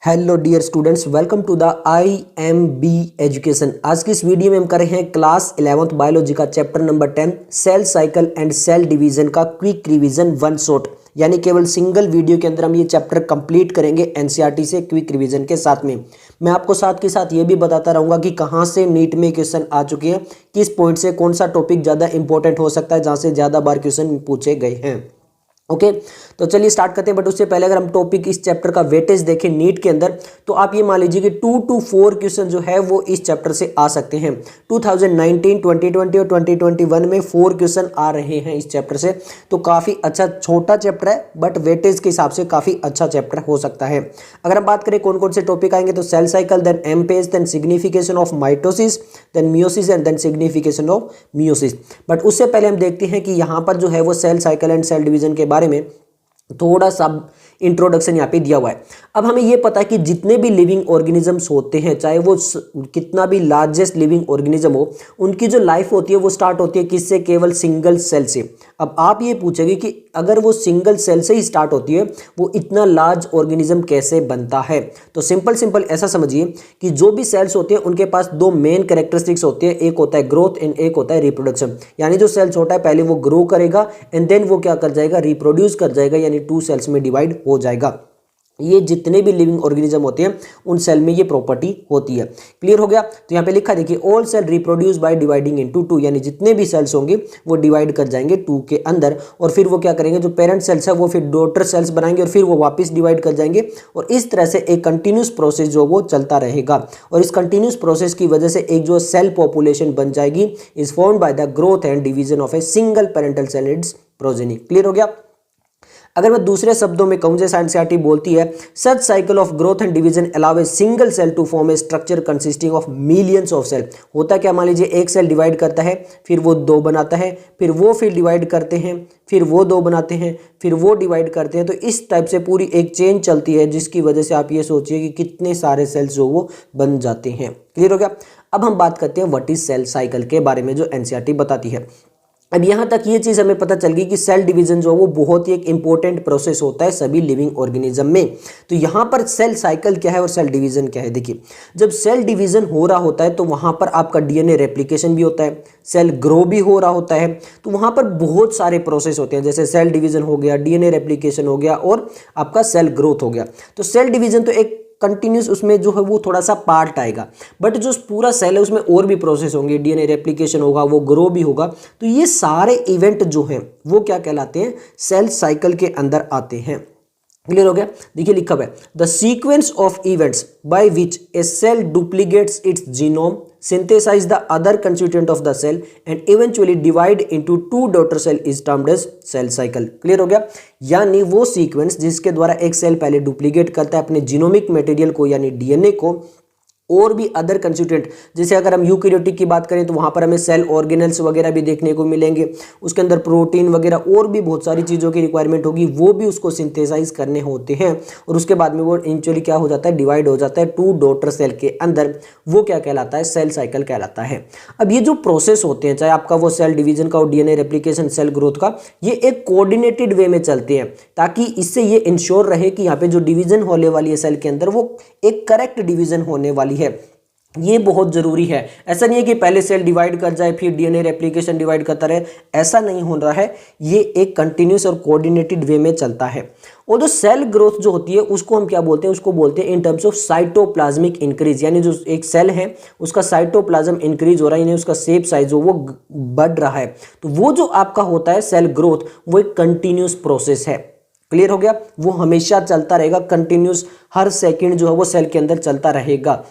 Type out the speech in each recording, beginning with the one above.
Hello dear students, welcome to the IMB education. आज की इस वीडियो में हम कर रहे हैं क्लास 11th बायोलॉजी का chapter number 10 cell cycle and cell division का क्विक रिवीजन वन शॉट, यानी केवल सिंगल वीडियो के अंदर हम ये चैप्टर कंप्लीट करेंगे NCERT से क्विक रिवीजन के साथ में। मैं आपको साथ के साथ ये भी बताता रहूँगा कि कहाँ से नीट में क्वेश्चन आ चुके हैं, किस पॉइंट से कौन सा टॉपिक ज़्यादा इंपॉर्टेंट हो सकता है, जहाँ से ज़्यादा बार क्वेश्चन पूछे गए हैं। ओके तो चलिए स्टार्ट करते हैं। बट उससे पहले अगर हम टॉपिक इस चैप्टर का वेटेज देखें नीट के अंदर, तो आप ये मान लीजिए कि 2 to 4 क्वेश्चन जो है वो इस चैप्टर से आ सकते हैं। 2019, 2020 और 2021 में 4 क्वेश्चन आ रहे हैं इस चैप्टर से। तो काफ़ी अच्छा छोटा चैप्टर है, बट वेटेज के हिसाब से काफ़ी अच्छा चैप्टर हो सकता है। अगर हम बात करें कौन कौन से टॉपिक आएंगे, तो cell cycle, then M phase, then signification of mitosis, then meiosis and then signification of meiosis. But उससे पहले हम देखते हैं कि यहाँ पर जो है वो cell cycle and cell division के बारे में थोड़ा सा इंट्रोडक्शन यहाँ पे दिया हुआ है। अब हमें ये पता है कि जितने भी लिविंग ऑर्गेनिजम्स होते हैं, चाहे वो कितना भी लार्जेस्ट लिविंग ऑर्गेनिज्म हो, उनकी जो लाइफ होती है वो स्टार्ट होती है किससे? केवल सिंगल सेल से। अब आप ये पूछेंगे कि अगर वो सिंगल सेल से ही स्टार्ट होती है, वो इतना लार्ज ऑर्गेनिज्म कैसे बनता है? तो सिंपल ऐसा समझिए कि जो भी सेल्स होते हैं उनके पास दो मेन कैरेक्टरिस्टिक्स होते हैं, एक होता है ग्रोथ एंड एक होता है रिप्रोडक्शन। यानी जो सेल छोटा है पहले वो ग्रो करेगा एंड देन वो क्या कर जाएगा? रिप्रोड्यूस कर जाएगा, यानी 2 सेल्स में डिवाइड हो जाएगा। ये जितने भी लिविंग ऑर्गेनिज्म होते हैं उन सेल में ये प्रॉपर्टी होती है। क्लियर हो गया? तो यहाँ पे लिखा देखिए, all cell reproduce by dividing into 2, यानी जितने भी सेल्स होंगे वो डिवाइड कर जाएंगे 2 के अंदर, और फिर वो क्या करेंगे? जो पेरेंट सेल्स है वो फिर डॉटर सेल्स बनाएंगे और फिर वो वापस डिवाइड कर जाएंगे, और इस तरह से एक कंटिन्यूस प्रोसेस जो वो चलता रहेगा। और इस कंटिन्यूस प्रोसेस की वजह से एक जो सेल पॉपुलेशन बन जाएगी is formed by the growth and division of a single parental cell its progeny. Clear हो गया? अगर मैं दूसरे शब्दों में कहूं, जैसे NCERT बोलती है, such cycle of growth and division allow a single cell to form a structure consisting of millions of cell. होता क्या? मान लीजिए एक सेल डिवाइड करता है, फिर वो 2 बनाता है, फिर वो फिर डिवाइड करते हैं, फिर वो 2 बनाते हैं, फिर वो डिवाइड करते हैं। तो इस टाइप से पूरी एक चेन चलती है, जिसकी वजह से आप ये सोचिए कि कितने सारे सेल्स जो वो बन जाते हैं। क्लियर हो गया? अब हम बात करते हैं व्हाट इज सेल साइकिल के बारे में, जो NCERT बताती है। अब यहाँ तक ये चीज़ हमें पता चल गई कि सेल डिवीजन जो है वो बहुत ही एक इंपॉर्टेंट प्रोसेस होता है सभी लिविंग ऑर्गेनिज्म में। तो यहाँ पर सेल साइकिल क्या है और सेल डिवीजन क्या है? देखिए, जब सेल डिवीजन हो रहा होता है तो वहाँ पर आपका DNA रेप्लिकेशन भी होता है, सेल ग्रो भी हो रहा होता है। तो वहाँ पर बहुत सारे प्रोसेस होते हैं, जैसे सेल डिवीजन हो गया, DNA रेप्लिकेशन हो गया और आपका सेल ग्रोथ हो गया। तो सेल डिवीजन तो एक कंटिन्यूस, उसमें जो है वो थोड़ा सा पार्ट आएगा, बट जो पूरा सेल है उसमें और भी प्रोसेस होंगे, DNA रेप्लिकेशन होगा, वो ग्रो भी होगा। तो ये सारे इवेंट जो हैं वो क्या कहलाते हैं? सेल साइकिल के अंदर आते हैं। क्लियर हो गया? देखिए लिखा हुआ है, the sequence of events by which a cell duplicates its genome, synthesize the other constituent of the cell and eventually divide into 2 daughter cell is termed as cell cycle। Clear हो गया? यानी वो सीक्वेंस जिसके द्वारा एक cell पहले duplicate करता है अपने जीनोमिक मटेरियल को, यानी DNA को, और भी अदर कंस्टिट्यूएंट, जैसे अगर हम यूकैरियोटिक की बात करें तो वहाँ पर हमें सेल ऑर्गेनल्स वगैरह भी देखने को मिलेंगे, उसके अंदर प्रोटीन वगैरह और भी बहुत सारी चीज़ों की रिक्वायरमेंट होगी, वो भी उसको सिंथेसाइज करने होते हैं, और उसके बाद में वो इवेंचुअली क्या हो जाता है? डिवाइड हो जाता है 2 डॉटर सेल के अंदर। वो क्या कहलाता है? सेल साइकिल कहलाता है। अब ये जो प्रोसेस होते हैं, चाहे आपका वो सेल डिवीजन का और DNA रेप्लिकेशन, सेल ग्रोथ का, ये एक कोऑर्डिनेटेड वे में चलते हैं, ताकि इससे ये इंश्योर रहे कि यहाँ पे जो डिवीजन होने वाली है सेल के अंदर वो एक करेक्ट डिवीजन होने वाली है। ये बहुत जरूरी है। ऐसा नहीं है कि पहले सेल डिवाइड कर जाए फिर DNA रेप्लिकेशन डिवाइड करता रहे, ऐसा नहीं हो रहा है। ये एक कंटिन्यूस और कोऑर्डिनेटेड वे में चलता है। और जो सेल ग्रोथ जो होती है उसको हम क्या बोलते हैं? उसको बोलते हैं in terms of cytoplasmic increase, यानी जो एक सेल है उसका साइटोप्लाज्म इंक्रीज हो रहा है, यानी उसका शेप साइज जो वो बढ़ रहा है। तो वो जो आपका होता है सेल ग्रोथ, वो एक कंटिन्यूस प्रोसेस है। क्लियर हो गया? वो हमेशा चलता रहेगा, कंटिन्यूस, हर सेकंड जो है वो सेल के अंदर चलता रहेगा।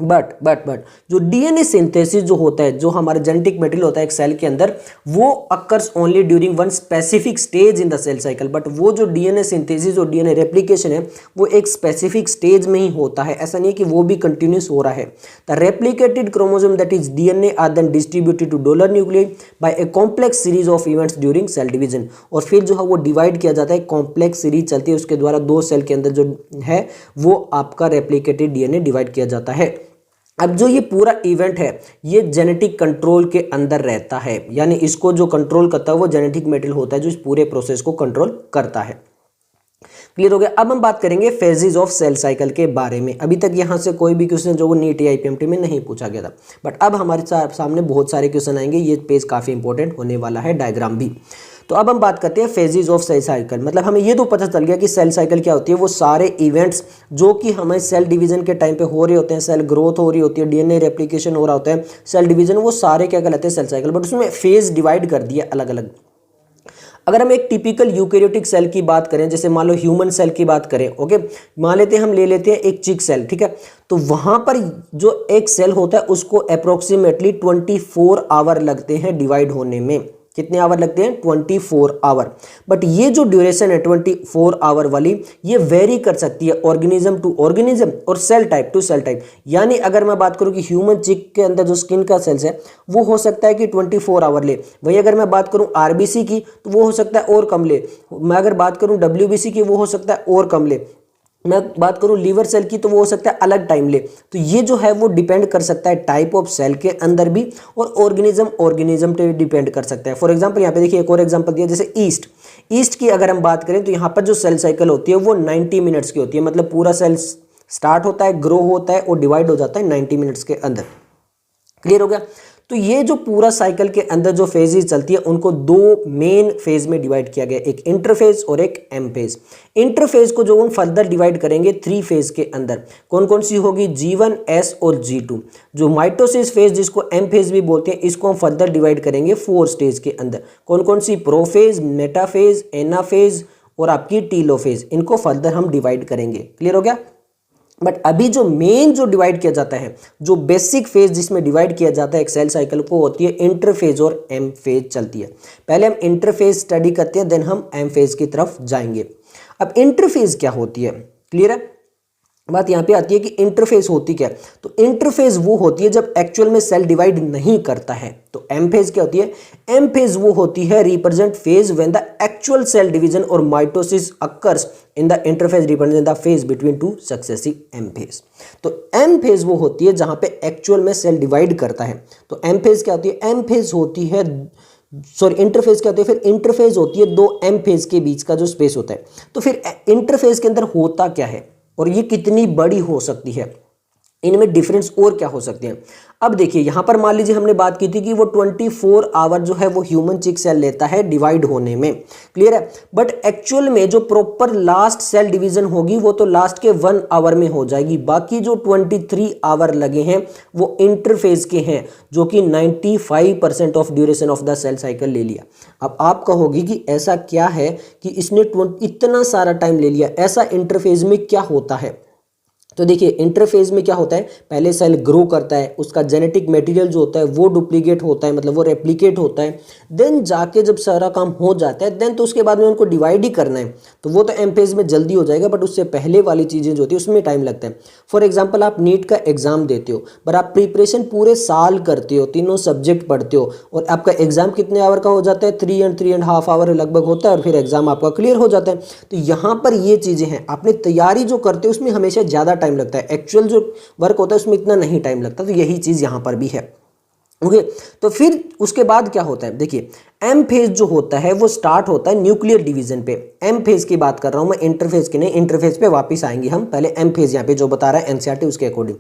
बट जो DNA सिंथेसिस जो होता है, जो हमारा जेनेटिक मटेरियल होता है एक सेल के अंदर, वो occurs only during one specific stage in the cell cycle. But वो जो DNA सिंथेसिस और DNA रेप्लिकेशन है वो एक स्पेसिफिक स्टेज में ही होता है, ऐसा नहीं है कि वो भी कंटिन्यूस हो रहा है। The replicated chromosome that is DNA are then distributed to daughter nuclei by a complex series of events during cell division. और फिर जो है वो डिवाइड किया जाता है, कॉम्प्लेक्स सीरीज चलती है, उसके द्वारा 2 सेल के अंदर जो है वो आपका रेप्लिकेटेड DNA डिवाइड किया जाता है। अब जो ये पूरा इवेंट है ये जेनेटिक कंट्रोल के अंदर रहता है, यानी इसको जो कंट्रोल करता है वो जेनेटिक मटेरियल होता है जो इस पूरे प्रोसेस को कंट्रोल करता है। क्लियर हो गया। अब हम बात करेंगे फेजेस ऑफ सेल साइकिल के बारे में। अभी तक यहाँ से कोई भी क्वेश्चन जो नीट या आईपीएमटी में नहीं पूछा गया था, बट अब हमारे सामने बहुत सारे क्वेश्चन आएंगे। ये पेज काफी इंपॉर्टेंट होने वाला है, डायग्राम भी। तो अब हम बात करते हैं फेजेस ऑफ सेल साइकिल। मतलब हमें ये तो पता चल गया कि सेल साइकिल क्या होती है। वो सारे इवेंट्स जो कि हमें सेल डिवीजन के टाइम पे हो रहे होते हैं, सेल ग्रोथ हो रही होती है, डीएनए रेप्लिकेशन हो रहा होता है, सेल डिवीजन, वो सारे क्या कहलाते हैं, सेल साइकिल। बट उसमें फेज डिवाइड कर दिया अलग अलग। अगर हम एक टिपिकल यूकेरियोटिक सेल की बात करें, जैसे मान लो ह्यूमन सेल की बात करें, ओके, मान लेते हैं हम ले लेते हैं एक चिक सेल, ठीक है। तो वहां पर जो एक सेल होता है उसको अप्रोक्सीमेटली 24 आवर लगते हैं डिवाइड होने में। कितने आवर लगते हैं? 24 आवर। बट ये जो ड्यूरेशन है 24 आवर वाली, ये वेरी कर सकती है ऑर्गेनिज्म टू ऑर्गेनिज्म और cell type to cell type. यानी अगर मैं बात करूं कि ह्यूमन चिक के अंदर जो स्किन का सेल्स है वो हो सकता है कि 24 आवर ले। वही अगर मैं बात करूं आरबीसी की तो वो हो सकता है और कम ले। मैं अगर बात करूं डब्ल्यूबीसी की वो हो सकता है और कम ले। मैं बात करूं लीवर सेल की तो वो हो सकता है अलग टाइम ले। तो ये जो है वो डिपेंड कर सकता है टाइप ऑफ सेल के अंदर भी, और ऑर्गेनिज्म पे डिपेंड कर सकता है। फॉर एग्जांपल यहाँ पे देखिए एक और एग्जांपल दिया, जैसे ईस्ट की अगर हम बात करें तो यहाँ पर जो सेल साइकिल होती है वो 90 मिनट्स की होती है। मतलब पूरा सेल स्टार्ट होता है, ग्रो होता है और डिवाइड हो जाता है 90 मिनट्स के अंदर। क्लियर हो गया। तो ये जो पूरा साइकिल के अंदर जो फेजेस चलती है उनको दो मेन फेज में डिवाइड किया गया, एक इंटरफेज और एक एम फेज। इंटरफेज को जो हम फर्दर डिवाइड करेंगे 3 फेज के अंदर। कौन कौन सी होगी? G1, S और G2। जो माइटोसिस फेज जिसको एम फेज भी बोलते हैं, इसको हम फर्दर डिवाइड करेंगे 4 स्टेज के अंदर। कौन कौन सी? प्रोफेज, मेटाफेज, एनाफेज और आपकी टीलोफेज। इनको फर्दर हम डिवाइड करेंगे। क्लियर हो गया। बट अभी जो मेन जो डिवाइड किया जाता है, जो बेसिक फेज जिसमें डिवाइड किया जाता है एक सेल साइकिल को, होती है इंटरफेज और एम फेज चलती है। पहले हम इंटरफेज स्टडी करते हैं, देन हम एम फेज की तरफ जाएंगे। अब इंटरफेज क्या होती है? क्लियर है। बात यहाँ पे आती है कि इंटरफेज होती क्या है। तो इंटरफेज वो होती है जब एक्चुअल में सेल डिवाइड नहीं करता है। तो एम फेज क्या होती है? एम फेज वो होती है represent phase when the actual cell division और mitosis occurs in the interphase represent the phase between 2 successive M phase. तो एम फेज वो होती है जहां पे एक्चुअल में सेल डिवाइड करता है। तो एम फेज क्या होती है? एम फेज होती है, सॉरी इंटरफेज क्या होती है? फिर इंटरफेज होती है 2 एम फेज के बीच का जो स्पेस होता है। तो फिर इंटरफेज के अंदर होता क्या है और ये कितनी बड़ी हो सकती है, इनमें डिफरेंस और क्या हो सकते हैं। अब देखिए यहां पर मान लीजिए हमने बात की थी कि वो 24 आवर जो है वो ह्यूमन चिक सेल लेता है डिवाइड होने में। क्लियर है। बट एक्चुअल में जो प्रॉपर लास्ट सेल डिवीजन होगी वो तो लास्ट के 1 आवर में हो जाएगी। बाकी जो 23 आवर लगे हैं वो इंटरफेज के हैं, जो कि 95% of duration of the cell cycle ले लिया। अब आप कहोगे कि ऐसा क्या है कि इसने इतना सारा टाइम ले लिया, ऐसा इंटरफेज में क्या होता है? तो देखिए इंटरफेज में क्या होता है, पहले सेल ग्रो करता है, उसका जेनेटिक मटेरियल जो होता है वो डुप्लीकेट होता है, मतलब वो रेप्लिकेट होता है। देन जाके जब सारा काम हो जाता है देन तो उसके बाद में उनको डिवाइड ही करना है, तो वो तो एम फेज में जल्दी हो जाएगा। बट उससे पहले वाली चीज़ें जो होती है उसमें टाइम लगता है। फॉर एग्जाम्पल आप नीट का एग्जाम देते हो, बट आप प्रिपरेशन पूरे साल करते हो, तीनों सब्जेक्ट पढ़ते हो, और आपका एग्जाम कितने आवर का हो जाता है? 3.5 आवर लगभग होता है, और फिर एग्जाम आपका क्लियर हो जाता है। तो यहाँ पर ये चीज़ें हैं, आपने तैयारी जो करते हो उसमें हमेशा ज़्यादा टाइम लगता है, एक्चुअल जो वर्क होता है उसमें इतना नहीं टाइम लगता। तो यही चीज यहां पर भी है। ओके, तो फिर उसके बाद क्या होता है? देखिए एम फेज जो होता है वो स्टार्ट होता है न्यूक्लियर डिवीजन पे। एम फेज की बात कर रहा हूं मैं, इंटरफेज की नहीं। इंटरफेज पे वापस आएंगे हम, पहले एम फेज यहाँ पे जो बता रहा है एनसीईआरटी उसके अकॉर्डिंग।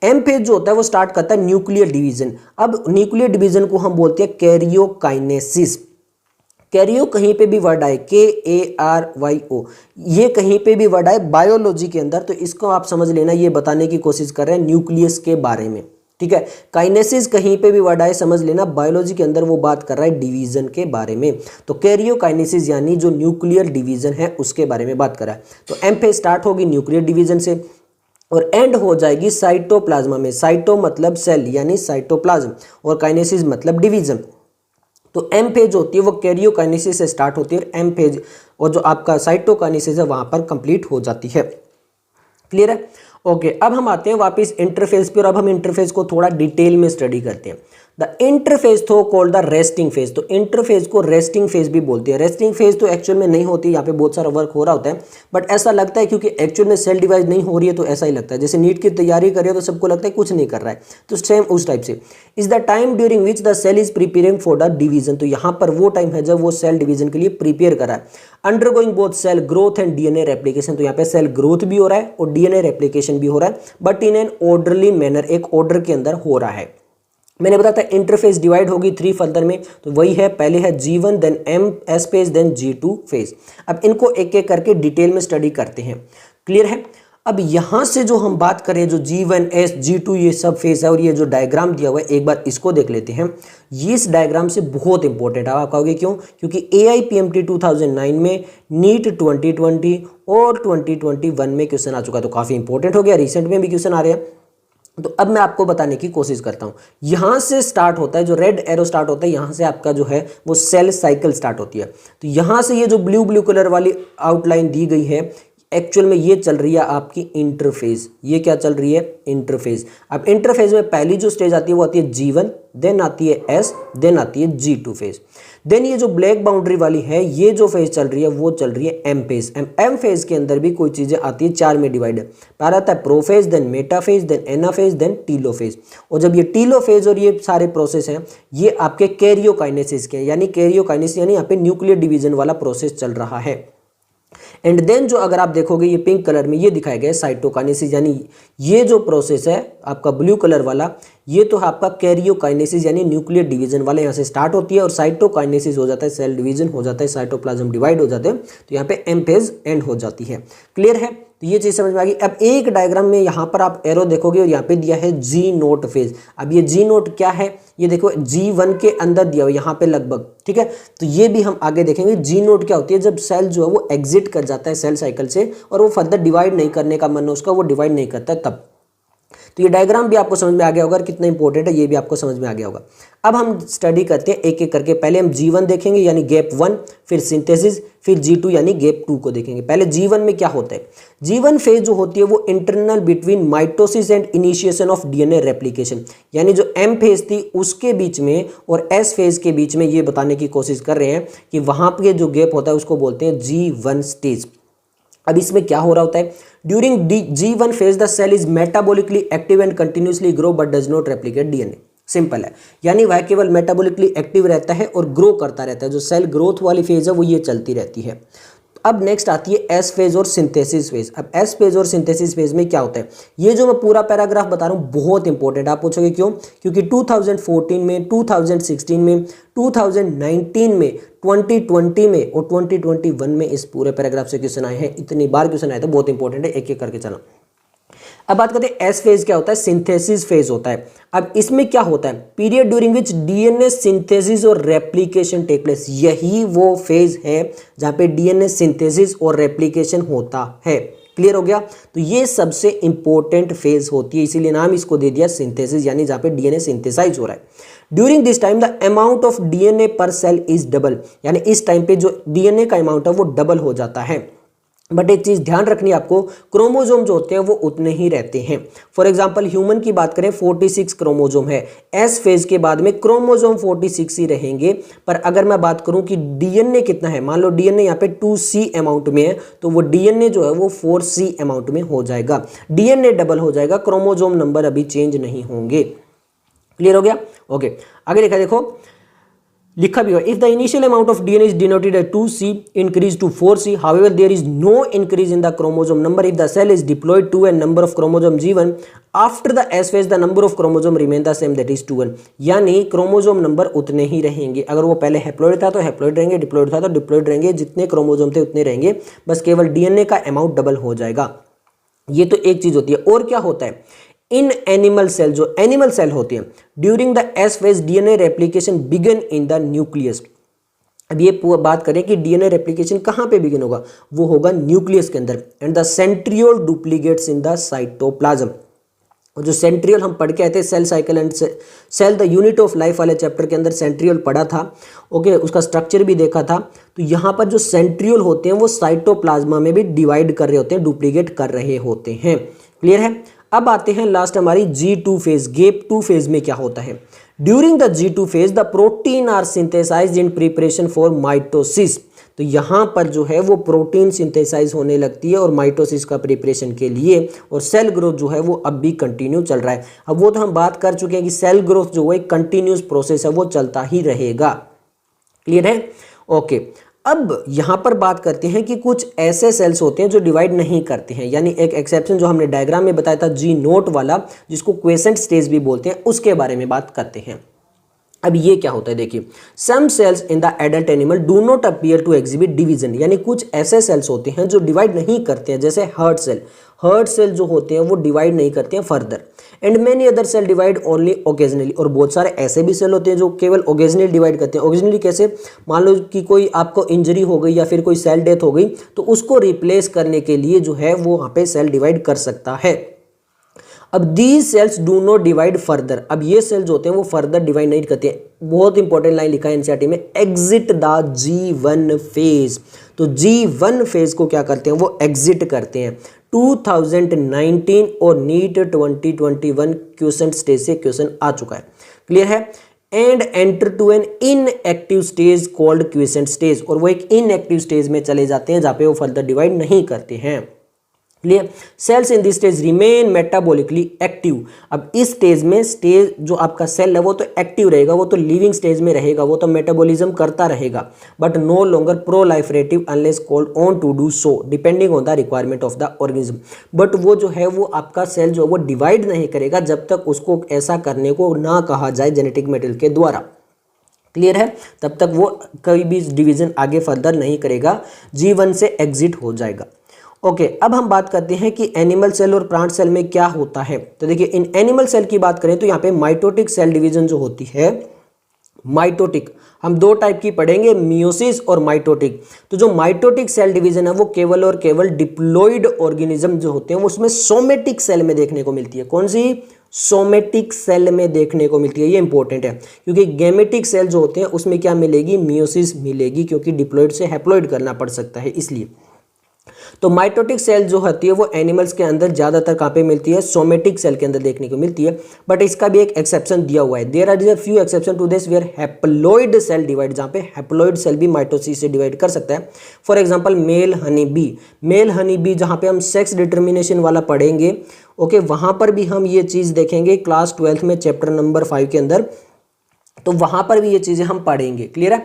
एम फेज जो होता है वो स्टार्ट करता है न्यूक्लियर डिवीजन। अब न्यूक्लियर डिवीजन को हम बोलते हैं कैरियोकाइनेसिस। कैरियो कहीं पे भी वर्ड आए, KARYO, ये कहीं पे भी वर्ड आए बायोलॉजी के अंदर, तो इसको आप समझ लेना, ये बताने की कोशिश कर रहे हैं न्यूक्लियस के बारे में। ठीक है। काइनेसिस कहीं पे भी वर्ड आए समझ लेना, बायोलॉजी के अंदर वो बात कर रहा है डिवीजन के बारे में। तो कैरियोकाइनेसिस यानी जो न्यूक्लियर डिवीजन है उसके बारे में बात कर रहा है। तो एम फेज स्टार्ट होगी न्यूक्लियर डिवीजन से और एंड हो जाएगी साइटोप्लाज्मा में। साइटो मतलब सेल यानी साइटोप्लाज्म, और काइनेसिस मतलब डिवीजन। तो एम फेज होती है वो कैरियोकाइनेसिस से स्टार्ट होती है, एम फेज और जो आपका साइटोकाइनेसिस है वहां पर कंप्लीट हो जाती है। क्लियर है। ओके, अब हम आते हैं वापस इंटरफेज पे, और अब हम इंटरफेज को थोड़ा डिटेल में स्टडी करते हैं। द इंटरफेज तो कॉल्ड द रेस्टिंग फेज। तो इंटरफेज को रेस्टिंग फेज भी बोलते हैं। रेस्टिंग फेज तो एक्चुअल में नहीं होती, यहाँ पे बहुत सारा वर्क हो रहा होता है, बट ऐसा लगता है क्योंकि एक्चुअल में सेल डिवाइड नहीं हो रही है तो ऐसा ही लगता है। जैसे नीट की तैयारी कर रहे हो तो सबको लगता है कुछ नहीं कर रहा है, तो सेम उस टाइप से। Is the time during which the cell is preparing for the division. तो यहाँ पर वो टाइम है जब वो सेल डिवीजन के लिए प्रिपेयर कर रहा है। Undergoing both cell growth and DNA replication. तो यहाँ पे सेल ग्रोथ भी हो रहा है और डीएनए रेप्लिकेशन भी हो रहा है, but in an orderly manner, एक ऑर्डर के अंदर हो रहा है। मैंने बताया था इंटरफेस डिवाइड होगी 3 फर्दर में, तो वही है, पहले है G1 then MS phase then G2 phase. अब इनको एक एक करके डिटेल में स्टडी करते हैं। क्लियर है? अब यहां से जो हम बात करें, जो G1 S G2 ये सब फेज है और ये जो डायग्राम दिया हुआ है, एक बार इसको देख लेते हैं। ये इस डायग्राम से बहुत इंपॉर्टेंट है। आप कहोगे क्यों? क्योंकि AIPMT 2009 में, नीट 2020 और 2021 में क्वेश्चन आ चुका, तो काफी इंपॉर्टेंट हो गया। रिसेंट में भी क्वेश्चन आ रहे हैं। तो अब मैं आपको बताने की कोशिश करता हूं। यहां से स्टार्ट होता है, जो रेड एरो स्टार्ट होता है, यहां से आपका जो है वो सेल साइकिल स्टार्ट होती है। तो यहां से ये जो ब्लू कलर वाली आउटलाइन दी गई है, एक्चुअल में ये चल रही है आपकी इंटरफेज। ये क्या चल रही है? इंटरफेज। अब इंटरफेज में पहली जो स्टेज आती है वो आती है G1, देन आती है S, देन आती है G2 फेज। देन ये जो ब्लैक बाउंड्री वाली है, ये जो फेज चल रही है वो चल रही है M फेज। M फेज के अंदर भी कोई चीजें आती है 4 में डिवाइड। पहला आता है prophase, then metaphase, then anaphase, then telophase. और जब ये टीलोफेज और ये सारे प्रोसेस हैं, ये आपके कैरियोकाइनेसिस के, यानी कैरियोकाइनेसिस यानी यहाँ पे न्यूक्लियर डिवीजन वाला प्रोसेस चल रहा है। एंड देन जो अगर आप देखोगे ये पिंक कलर में ये दिखाया गया है साइटोकाइनेसिस, यानी ये जो प्रोसेस है आपका ब्लू कलर वाला, ये तो आपका कैरियोकाइनेसिस यानी न्यूक्लियर डिवीजन वाला यहाँ से स्टार्ट होती है, और साइटोकाइनेसिस हो जाता है सेल डिवीजन हो जाता है, साइटोप्लाज्म डिवाइड हो जाते हैं, तो यहाँ पे M फेज एंड हो जाती है। क्लियर है? तो ये चीज समझ में आ गई। अब एक डायग्राम में यहाँ पर आप एरो देखोगे और यहाँ पे दिया है G0 फेज। अब ये G0 क्या है? ये देखो G1 के अंदर दिया हुआ यहाँ पे लगभग, ठीक है। तो ये भी हम आगे देखेंगे। G0 क्या होती है? जब सेल जो है वो एग्जिट कर जाता है सेल साइकिल से और वो फर्दर डिवाइड नहीं करने का मन है उसका, वो डिवाइड नहीं करता है तब। तो ये डायग्राम भी आपको समझ में आ गया होगा, कितना इंपॉर्टेंट है ये भी आपको समझ में आ गया होगा। अब हम स्टडी करते हैं एक एक करके। पहले हम G1 देखेंगे यानी गैप 1, फिर सिंथेसिस, फिर G2 यानी गैप 2 को देखेंगे। पहले G1 में क्या होता है? G1 फेज जो होती है वो internal between mitosis and initiation of DNA replication, यानी जो M फेज थी उसके बीच में और S फेज के बीच में, ये बताने की कोशिश कर रहे हैं कि वहां पे जो गैप होता है उसको बोलते हैं G1 स्टेज। अब इसमें क्या हो रहा होता है? During G1 phase the cell is metabolically active and continuously grow but does not replicate DNA. Simple है, यानी वह केवल मेटाबॉलिकली एक्टिव रहता है और ग्रो करता रहता है। जो सेल ग्रोथ वाली फेज है वो ये चलती रहती है। अब नेक्स्ट आती है S फेज और सिंथेसिस फेज। अब S फेज और सिंथेसिस फेज में क्या होता है? ये जो मैं पूरा पैराग्राफ बता रहा हूँ बहुत इंपॉर्टेंट। आप पूछोगे क्यों? क्योंकि 2014 में, 2016 में, 2019 में, 2020 में और 2021 में इस पूरे पैराग्राफ से क्वेश्चन आए हैं। इतनी बार क्वेश्चन आए तो बहुत इंपॉर्टेंट है, एक एक करके चला। अब बात करते हैं S फेज क्या होता है? सिंथेसिस फेज होता है। अब इसमें क्या होता है? Period during which DNA synthesis और रेप्लिकेशन टेक प्लेस। यही वो फेज है जहां पे डीएनए सिंथेसिस और रेप्लिकेशन होता है। क्लियर हो गया? तो ये सबसे इंपॉर्टेंट फेज होती है, इसीलिए नाम इसको दे दिया सिंथेसिस, यानी जहां पे डीएनए सिंथेसाइज हो रहा है। During this time the amount of DNA पर सेल इज डबल, यानी इस टाइम पे जो डीएनए का अमाउंट है वो डबल हो जाता है। बट एक चीज ध्यान रखनी है आपको, क्रोमोजोम जो होते हैं वो उतने ही रहते हैं। फॉर एग्जांपल ह्यूमन की बात करें 46 क्रोमोजोम है, S फेज के बाद में क्रोमोजोम 46 ही रहेंगे। पर अगर मैं बात करूं कि डीएनए कितना है, मान लो डीएनए यहाँ पे 2C अमाउंट में है, तो वो डीएनए जो है वो 4C अमाउंट में हो जाएगा। डीएनए डबल हो जाएगा, क्रोमोजोम नंबर अभी चेंज नहीं होंगे। क्लियर हो गया? ओके, आगे देखो लिखा भी हुआ, if the initial amount of DNA is denoted as 2C increase to 4C, however there is no increase in the chromosome number if the cell is diploid two n number of chromosome G1 after the S phase the number of chromosome remain the same that is 2n। यानी chromosome number उतने ही रहेंगे। अगर वो पहले haploid था तो haploid रहेंगे, diploid था तो डिप्लॉइड रहेंगे, जितने क्रोमोसोम थे उतने रहेंगे, बस केवल डीएनए का अमाउंट डबल हो जाएगा। ये तो एक चीज होती है। और क्या होता है? इन एनिमल सेल, जो एनिमल सेल होती है, during the S phase DNA replication begin in the nucleus. अब ये बात करें कि डीएनए रेप्लिकेशन कहां पे बिगिन होगा, वो होगा न्यूक्लियस के अंदर। And the centriole duplicates in the cytoplasm. और जो सेंट्रियोल हम पढ़ के आए थे cell cycle and cell the unit of life वाले चैप्टर के अंदर सेंट्रियोल पढ़ा था। ओके, उसका स्ट्रक्चर भी देखा था। तो यहाँ पर जो सेंट्रियोल होते हैं वो साइटोप्लाज्मा में भी डिवाइड कर रहे होते हैं, डुप्लीकेट कर रहे होते हैं। क्लियर है? अब आते हैं लास्ट हमारी G2 फेज, गैप 2 फेज में क्या होता है? During the G2 phase the protein are synthesized in preparation for mitosis. तो यहाँ पर जो है वो प्रोटीन सिंथेसाइज होने लगती है और माइटोसिस का प्रिपरेशन के लिए, और सेल ग्रोथ जो है वो अब भी कंटिन्यू चल रहा है। अब वो तो हम बात कर चुके हैं कि सेल ग्रोथ जो है कंटिन्यूस प्रोसेस है, वो चलता ही रहेगा। क्लियर है? ओके। अब यहाँ पर बात करते हैं कि कुछ ऐसे सेल्स होते हैं जो डिवाइड नहीं करते हैं, यानी एक एक्सेप्शन जो हमने डायग्राम में बताया था G0 वाला, जिसको क्वेसेंट स्टेज भी बोलते हैं, उसके बारे में बात करते हैं। अब ये क्या होता है देखिए, some cells in the adult animal do not appear to exhibit division, यानी कुछ ऐसे सेल्स होते हैं जो डिवाइड नहीं करते हैं, जैसे हर्ट सेल। हर्ट सेल जो होते हैं वो डिवाइड नहीं करते हैं further. And many other cell divide only occasionally, और बहुत सारे ऐसे भी सेल होते हैं जो केवल ओकेजनली डिवाइड करते हैं। ओकेजनली कैसे? मान लो कि कोई आपको इंजरी हो गई या फिर कोई सेल डेथ हो गई, तो उसको रिप्लेस करने के लिए जो है वो वहाँ पे सेल डिवाइड कर सकता है। अब these cells do not divide further, अब ये सेल्स होते हैं वो फर्दर डिवाइड नहीं करते हैं। बहुत इंपॉर्टेंट लाइन लिखा है एनसीईआरटी में, एग्जिट द G1 फेज। तो G1 फेज को क्या करते हैं, वो एग्जिट करते हैं। 2019 और नीट 2021 क्वेश्चन स्टेज से क्वेश्चन आ चुका है। क्लियर है? And enter to an inactive stage called quiescent stage, और वो एक इनएक्टिव स्टेज में चले जाते हैं जहाँ पे वो फर्दर डिवाइड नहीं करते हैं। Clear? Cells in this stage remain metabolically active. अब इस स्टेज में स्टेज जो आपका सेल है वो तो एक्टिव रहेगा, वो तो लिविंग स्टेज में रहेगा, वो तो मेटाबॉलिज्म करता रहेगा, but no longer proliferative unless called on to do so depending on the requirement of the organism. But वो जो है वो आपका सेल जो है वो डिवाइड नहीं करेगा जब तक उसको ऐसा करने को ना कहा जाए जेनेटिक मटेरियल के द्वारा। क्लियर है? तब तक वो कोई भी डिवीजन आगे फर्दर नहीं करेगा, G1 से एग्जिट हो जाएगा। ओके, अब हम बात करते हैं कि एनिमल सेल और प्लांट सेल में क्या होता है। तो देखिए, इन एनिमल सेल की बात करें तो यहाँ पे माइटोटिक सेल डिवीजन जो होती है, माइटोटिक हम दो टाइप की पढ़ेंगे, मियोसिस और माइटोटिक। तो जो माइटोटिक सेल डिवीजन है वो केवल और केवल डिप्लॉइड ऑर्गेनिज्म जो होते हैं वो उसमें सोमेटिक सेल में देखने को मिलती है। कौन सी? सोमेटिक सेल में देखने को मिलती है। ये इंपॉर्टेंट है क्योंकि गैमेटिक सेल जो होते हैं उसमें क्या मिलेगी, मियोसिस मिलेगी, क्योंकि डिप्लॉइड से हैप्लॉइड करना पड़ सकता है इसलिए। तो माइटोटिक सेल जो होती है वो एनिमल्स के अंदर ज्यादातर कहाँ पे मिलती है, सोमेटिक सेल के अंदर देखने को मिलती है। बट इसका भी एक एक्सेप्शन दिया हुआ है, there are few exception to this where haploid cell divide, जहाँ पे हैप्लॉइड सेल भी माइटोसिस से डिवाइड कर सकता है। For example male honey bee, male honey bee जहाँ पे हम सेक्स डिटर्मिनेशन वाला पढ़ेंगे, ओके, वहां पर भी हम ये चीज देखेंगे क्लास 12th में चैप्टर नंबर 5 के अंदर, तो वहां पर भी ये चीजें हम पढ़ेंगे। क्लियर है?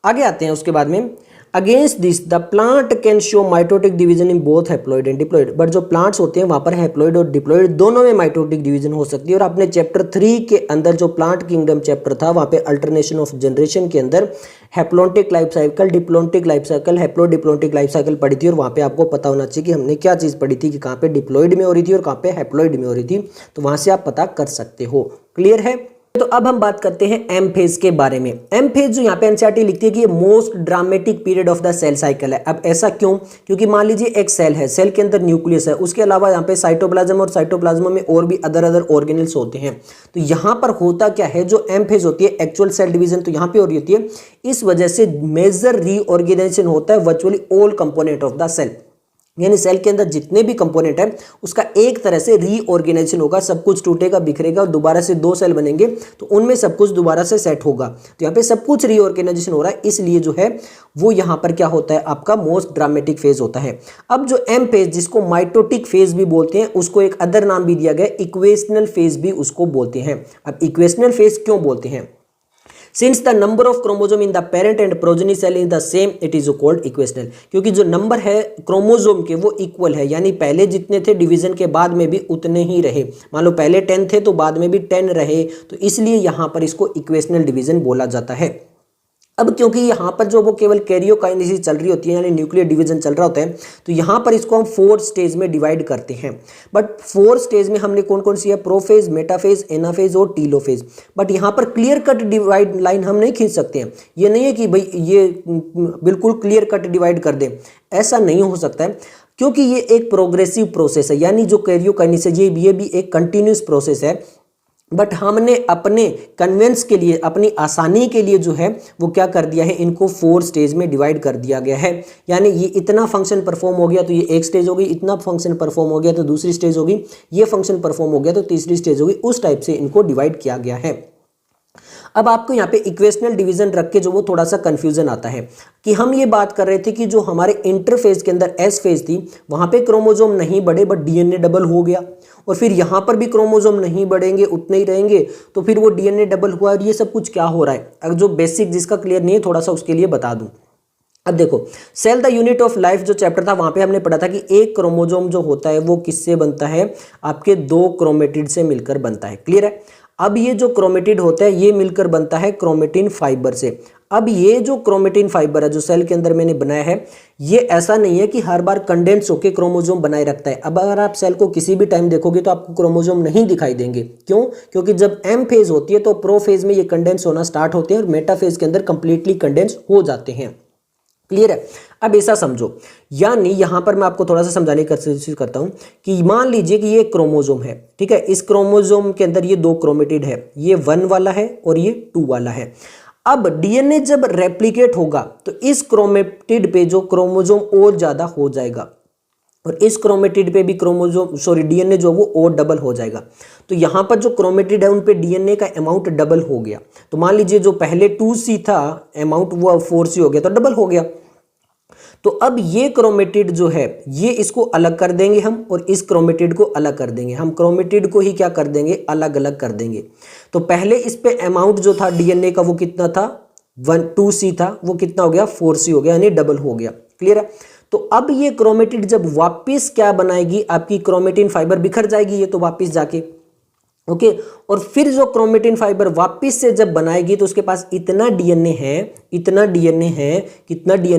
आगे आते हैं उसके बाद में, against this the plant can show mitotic division in both haploid and diploid. But जो प्लांट्स होते हैं वहां पर हैप्लॉइड और डिप्लॉइड दोनों में माइटोटिक डिवीजन हो सकती है। और आपने चैप्टर 3 के अंदर जो प्लांट किंगडम चैप्टर था वहां पे अल्टरनेशन ऑफ जनरेशन के अंदर haplontic life cycle, diplontic life cycle, haplodiplontic life cycle पढ़ी थी। और वहां पे आपको पता होना चाहिए कि हमने क्या चीज पढ़ी थी, कि कहाँ पे डिप्लॉइड में हो रही थी और कहाँ पे हैप्लॉइड में हो रही थी, तो वहां से आप पता कर सकते हो। क्लियर है? तो अब हम बात करते हैं एम फेज के बारे में। एम फेज जो यहाँ पे एनसीईआरटी लिखती है कि ये most dramatic period of the cell cycle है। अब ऐसा क्यों? क्योंकि मान लीजिए एक सेल है, सेल के अंदर न्यूक्लियस है, उसके अलावा यहाँ पे साइटोप्लाज्म, और साइटोप्लाज्म में और भी अदर ऑर्गेनल्स होते हैं। तो यहाँ पर होता क्या है, जो एम फेज होती है एक्चुअल सेल डिवीजन तो यहाँ पे हो रही होती है, इस वजह से मेजर रीऑर्गेनाइजेशन होता है virtually all component of the cell, यानी सेल के अंदर जितने भी कंपोनेंट है उसका एक तरह से रीऑर्गेनाइजेशन होगा, सब कुछ टूटेगा बिखरेगा और दोबारा से दो सेल बनेंगे, तो उनमें सब कुछ दोबारा से सेट होगा। तो यहाँ पे सब कुछ रीऑर्गेनाइजेशन हो रहा है, इसलिए जो है वो यहाँ पर क्या होता है, आपका मोस्ट ड्रामेटिक फेज होता है। अब जो एम फेज, जिसको माइटोटिक फेज भी बोलते हैं, उसको एक अदर नाम भी दिया गया, इक्वेशनल फेज भी उसको बोलते हैं। अब इक्वेशनल फेज क्यों बोलते हैं? Since the number of chromosome in the parent and progeny cell is the same, it is called equational। क्योंकि जो नंबर है क्रोमोसोम के वो इक्वल है, यानी पहले जितने थे डिवीजन के बाद में भी उतने ही रहे। मान लो पहले 10 थे तो बाद में भी 10 रहे, तो इसलिए यहाँ पर इसको इक्वेशनल डिवीजन बोला जाता है। अब क्योंकि यहाँ पर जो वो केवल कैरियोकाइनेसिस चल रही होती है, यानी न्यूक्लियर डिवीजन चल रहा होता है, तो यहाँ पर इसको हम 4 स्टेज में डिवाइड करते हैं। बट 4 स्टेज में हमने कौन कौन सी है, प्रोफेज, मेटाफेज, एनाफेज और टीलोफेज। बट यहाँ पर क्लियर कट डिवाइड लाइन हम नहीं खींच सकते हैं। ये नहीं है कि भाई ये बिल्कुल क्लियर कट डिवाइड कर दें, ऐसा नहीं हो सकता है, क्योंकि ये एक प्रोग्रेसिव प्रोसेस है, यानी जो कैरियोकाइनेसिस ये भी एक कंटिन्यूस प्रोसेस है। बट हमने अपने कन्वेंस के लिए, अपनी आसानी के लिए जो है वो क्या कर दिया है, इनको 4 स्टेज में डिवाइड कर दिया गया है। यानी ये इतना फंक्शन परफॉर्म हो गया तो ये एक स्टेज होगी, इतना फंक्शन परफॉर्म हो गया तो दूसरी स्टेज होगी, ये फंक्शन परफॉर्म हो गया तो तीसरी स्टेज होगी, उस टाइप से इनको डिवाइड किया गया है। अब आपको यहाँ पे इक्वेशनल डिवीजन रख के जो वो थोड़ा सा कंफ्यूजन आता है कि हम ये बात कर रहे थे कि जो हमारे इंटरफेज के अंदर एस फेज थी वहां पे क्रोमोजोम नहीं बढ़े बट डीएनए डबल हो गया, और फिर यहाँ पर भी क्रोमोजोम नहीं बढ़ेंगे उतने ही रहेंगे, तो फिर वो डीएनए डबल हुआ। और ये सब कुछ क्या हो रहा है, अगर जो बेसिक जिसका क्लियर नहीं है थोड़ा सा उसके लिए बता दूं। अब देखो, cell the unit of life जो चैप्टर था वहां पे हमने पढ़ा था कि एक क्रोमोजोम जो होता है वो किससे बनता है, आपके 2 क्रोमेटिड से मिलकर बनता है। क्लियर है। अब ये जो क्रोमेटिड होता है ये मिलकर बनता है क्रोमेटिन फाइबर से। अब ये जो क्रोमेटिन फाइबर है जो सेल के अंदर मैंने बनाया है, ये ऐसा नहीं है कि हर बार कंडेंस होकर क्रोमोजोम बनाए रखता है। अब अगर आप सेल को किसी भी टाइम देखोगे तो आपको क्रोमोजोम नहीं दिखाई देंगे। क्यों? क्योंकि जब एम फेज होती है तो प्रो फेज में ये कंडेंस होना स्टार्ट होते हैं और मेटा फेज के अंदर कंप्लीटली कंडेंस हो जाते हैं। क्लियर है। अब ऐसा समझो, यानी यहां पर मैं आपको थोड़ा सा समझाने की कोशिश करता हूं कि मान लीजिए कि ये क्रोमोजोम है, ठीक है। इस क्रोमोजोम के अंदर ये 2 क्रोमेटिड है, ये 1 वाला है और ये 2 वाला है। अब डीएनए जब रेप्लिकेट होगा तो इस क्रोमेटिड पे जो क्रोमोजोम और ज्यादा हो जाएगा और इस क्रोमेटिड पे भी डीएनए जो वो और डबल हो जाएगा। तो यहाँ पर जो क्रोमेटिड है उन पे डीएनए का अमाउंट डबल हो गया। तो मान लीजिए जो पहले 2C था अमाउंट वो 4C हो गया, तो डबल हो गया। तो अब ये क्रोमेटिड जो है ये इसको अलग कर देंगे हम और इस क्रोमेटिड को अलग कर देंगे। हम क्रोमेटिड को ही क्या कर देंगे, अलग अलग कर देंगे। तो पहले इस पे अमाउंट जो था डीएनए का वो कितना था, 2C था, वो कितना हो गया 4C हो गया, यानी डबल हो गया। क्लियर है। तो अब ये क्रोमेटिड जब वापस क्या बनाएगी, आपकी क्रोमेटिन फाइबर बिखर जाएगी ये तो वापस जाके, ओके। और फिर जो क्रोमेटिन फाइबर वापस से जब बनाएगी तो उसके पास इतना डीएनए है, कितना डीएनए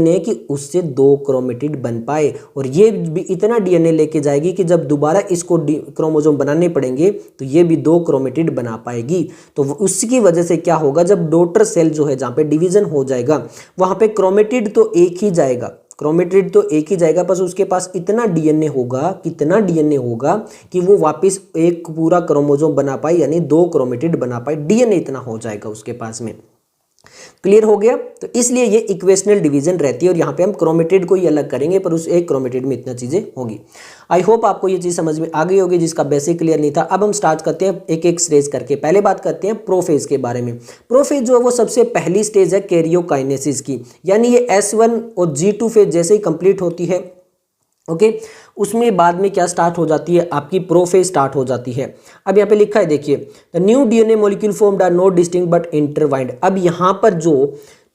है कि उससे 2 क्रोमेटिड बन पाए। और ये भी इतना डीएनए लेके जाएगी कि जब दोबारा इसको क्रोमोसोम बनाने पड़ेंगे तो ये भी 2 क्रोमेटिड बना पाएगी। तो उसकी वजह से क्या होगा, जब डॉटर सेल जो है जहाँ पे डिवीजन हो जाएगा वहाँ पे क्रोमेटिड तो एक ही जाएगा, क्रोमेटिड तो एक ही जाएगा, बस उसके पास इतना डीएनए होगा, कितना डीएनए होगा कि वो वापस एक पूरा क्रोमोसोम बना पाए, यानी 2 क्रोमेटिड बना पाए। डीएनए इतना हो जाएगा उसके पास में। क्लियर हो गया। तो इसलिए ये इक्वेशनल डिवीजन रहती है और यहाँ पे हम क्रोमेटिड को ही अलग करेंगे पर उस एक क्रोमेटिड में इतना चीजें होगी। आई होप आपको ये चीज समझ में आ गई होगी जिसका बेसिक क्लियर नहीं था। अब हम स्टार्ट करते हैं एक एक स्टेज करके। पहले बात करते हैं प्रोफेज के बारे में। प्रोफेज जो है वो सबसे पहली स्टेज है कैरियोकाइनेसिस की, यानी ये S1 और G2 फेज जैसे ही कंप्लीट होती है, ओके, उसमें बाद में क्या स्टार्ट हो जाती है, आपकी प्रोफेज स्टार्ट हो जाती है। अब यहाँ पे लिखा है देखिए, the new DNA molecule formed are not distinct but intertwined. अब यहाँ पर जो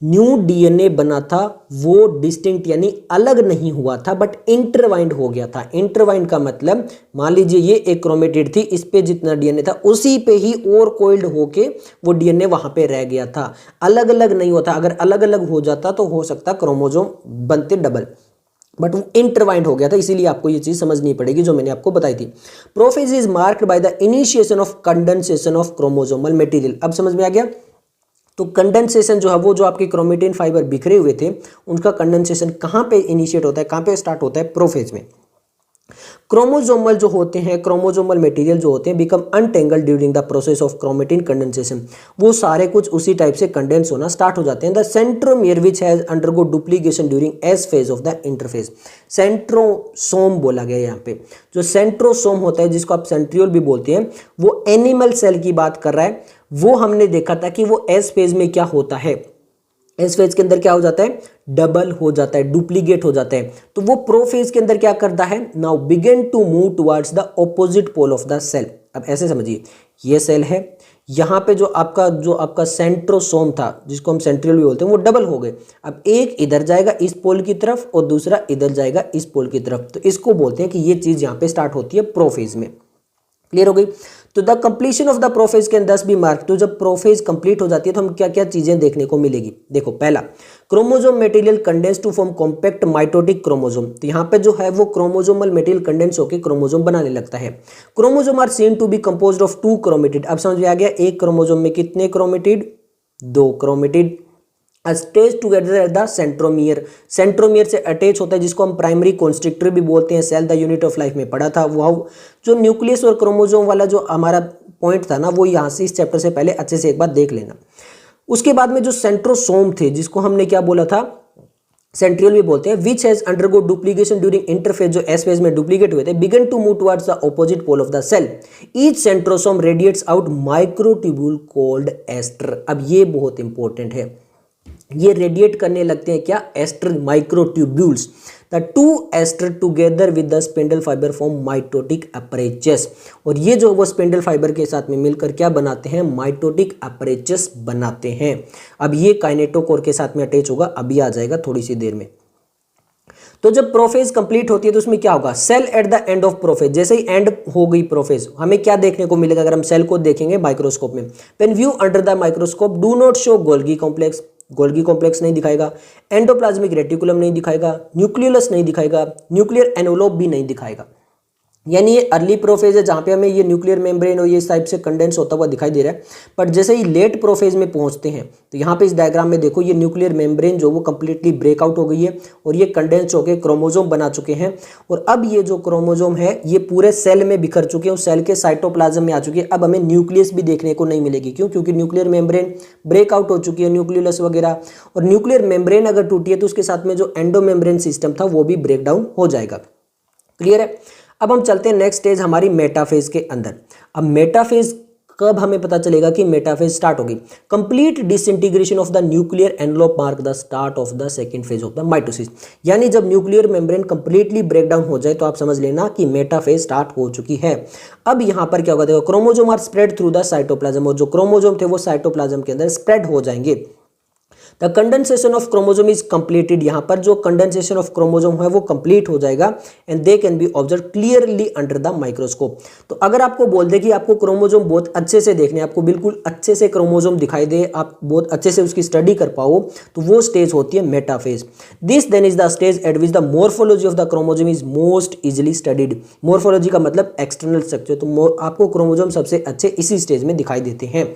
न्यू डीएनए बना था वो डिस्टिंक्ट यानी अलग नहीं हुआ था बट इंटरवाइंड हो गया था। इंटरवाइंड का मतलब मान लीजिए ये एक क्रोमेटिड थी, इस पे जितना डीएनए था उसी पे ही और कोइल्ड होके वो डीएनए वहां पे रह गया था, अलग अलग नहीं होता। अगर अलग अलग हो जाता तो हो सकता क्रोमोसोम बनते डबल, बट वो इंटरवाइंड हो गया था, इसीलिए आपको ये चीज समझनी पड़ेगी जो मैंने आपको बताई थी। Prophase is marked by the initiation of condensation of chromosomal material. अब समझ में आ गया। तो कंडेंसेशन जो है वो जो आपके क्रोमेटिन फाइबर बिखरे हुए थे उनका कंडेंसेशन कहाँ पे इनिशिएट होता है, कहाँ पे स्टार्ट होता है, प्रोफेज में। क्रोमोसोमल जो होते हैं, क्रोमोसोमल मटेरियल जो होते हैं become untangled during the process of chromatin condensation. वो सारे कुछ उसी टाइप से कंडेंस होना स्टार्ट हो जाते हैं। The centromere which has undergo duplication during S phase of the interphase. Centrosome बोला गया यहाँ पे। जो सेंट्रोसोम होता है जिसको आप सेंट्रियोल भी बोलते हैं, वो एनिमल सेल की बात कर रहा है। वो हमने देखा था कि वो एस फेज में क्या होता है, एस फेज के अंदर क्या हो जाता है, डबल हो जाता है, डुप्लीकेट हो जाता है। तो वो प्रोफेज के अंदर क्या करता है, now begin to move towards the opposite pole of the cell. अब ऐसे समझिए, ये सेल है, यहाँ पे जो आपका सेंट्रोसोम था जिसको हम सेंट्रियल भी बोलते हैं वो डबल हो गए। अब एक इधर जाएगा इस पोल की तरफ और दूसरा इधर जाएगा इस पोल की तरफ। तो इसको बोलते हैं कि ये चीज यहाँ पे स्टार्ट होती है प्रोफेज में। क्लियर हो गई। तो the completion of the prophase can दस बी मार्क। तो जब प्रोफेज कंप्लीट हो जाती है तो हम क्या क्या चीजें देखने को मिलेगी। देखो, पहला, chromosome material condense to form compact mitotic chromosome. तो यहाँ पे जो है वो क्रोमोसोमल मटेरियल कंडेंस होकर क्रोमोसोम बनाने लगता है। Chromosome are seen to be composed of 2 chromatid. अब समझ में आ गया, एक क्रोमोसोम में कितने chromatid, 2 chromatid. Attach together at the centromere. Centromere से अटैच होता है जिसको हम प्राइमरी कॉन्स्ट्रिक्टर भी बोलते हैं। Cell the unit of life में पढ़ा था। वो जो न्यूक्लियस और क्रोमोसोम वाला जो हमारा पॉइंट था ना, वो यहाँ से इस चैप्टर से पहले अच्छे से एक बार देख लेना। उसके बाद में जो सेंट्रोसोम थे जिसको हमने क्या बोला था, सेंट्रियोल भी बोलते हैं, which has undergo duplication during interphase, जो एस फेज में डुप्लीकेट हुए थे, began to move towards the opposite pole of the cell, each centrosome radiates out microtubule called aster. अब ये बहुत इंपॉर्टेंट है, ये रेडिएट करने लगते हैं क्या, aster microtubules. The two aster together with the spindle fibre form mitotic apparatus, और ये जो वो स्पिंडल फाइबर के साथ में मिलकर क्या बनाते हैं, माइटोटिक अपरेचस बनाते हैं। अब ये काइनेटोकोर के साथ में अटैच होगा, अभी आ जाएगा थोड़ी सी देर में। तो जब प्रोफेज कंप्लीट होती है तो उसमें क्या होगा, cell at the end of prophase, जैसे ही एंड हो गई प्रोफेज, हमें क्या देखने को मिलेगा अगर हम सेल को देखेंगे माइक्रोस्कोप में, when view under the microscope do not show Golgi complex, Golgi complex नहीं दिखाएगा, एंडोप्लाज्मिक रेटिकुलम नहीं दिखाएगा, न्यूक्लियस नहीं दिखाएगा, न्यूक्लियर एनवलप भी नहीं दिखाएगा। यानी ये अर्ली प्रोफेज है जहाँ पे हमें ये न्यूक्लियर मेम्ब्रेन और ये इस टाइप से कंडेंस होता हुआ दिखाई दे रहा है, बट जैसे ही लेट प्रोफेज में पहुंचते हैं तो यहाँ पे इस डायग्राम में देखो ये न्यूक्लियर मेम्ब्रेन जो वो कंप्लीटली ब्रेकआउट हो गई है और ये कंडेंस होकर क्रोमोजोम बना चुके हैं, और अब ये जो क्रोमोजोम है ये पूरे सेल में बिखर चुके हैं, उस सेल के साइटोप्लाज्म में आ चुके हैं। अब हमें न्यूक्लियस भी देखने को नहीं मिलेगी, क्यों, क्योंकि न्यूक्लियर मेम्ब्रेन ब्रेकआउट हो चुकी है, न्यूक्लियस वगैरह, और न्यूक्लियर मेम्ब्रेन अगर टूटी है तो उसके साथ में जो एंडो मेम्ब्रेन सिस्टम था वो भी ब्रेक डाउन हो जाएगा। क्लियर है। अब हम चलते हैं नेक्स्ट स्टेज हमारी मेटाफेज के अंदर। अब मेटाफेज कब हमें पता चलेगा कि मेटाफेज स्टार्ट होगी, complete disintegration of the nuclear envelope mark the start of the second phase of the mitosis. यानी जब nuclear membrane completely break down हो जाए तो आप समझ लेना कि मेटाफेज स्टार्ट हो चुकी है। अब यहां पर क्या होगा, देखो chromosome are spread through the cytoplasm, और जो क्रोमोजोम थे वो साइटोप्लाज्म के अंदर स्प्रेड हो जाएंगे। The condensation of chromosome is completed, यहाँ पर जो कंडेंसेशन ऑफ क्रोमोजोम है वो कंप्लीट हो जाएगा, and they can be observe clearly under the microscope. तो अगर आपको बोल दे कि आपको क्रोमोजोम बहुत अच्छे से देखने, आपको बिल्कुल अच्छे से क्रोमोजोम दिखाई दे, आप बहुत अच्छे से उसकी स्टडी कर पाओ, तो वो स्टेज होती है metaphase. This then is the stage at which the morphology of the chromosome is most easily studied. Morphology का मतलब एक्सटर्नल स्ट्रक्चर, तो आपको क्रोमोजोम सबसे अच्छे इसी स्टेज में दिखाई देते हैं।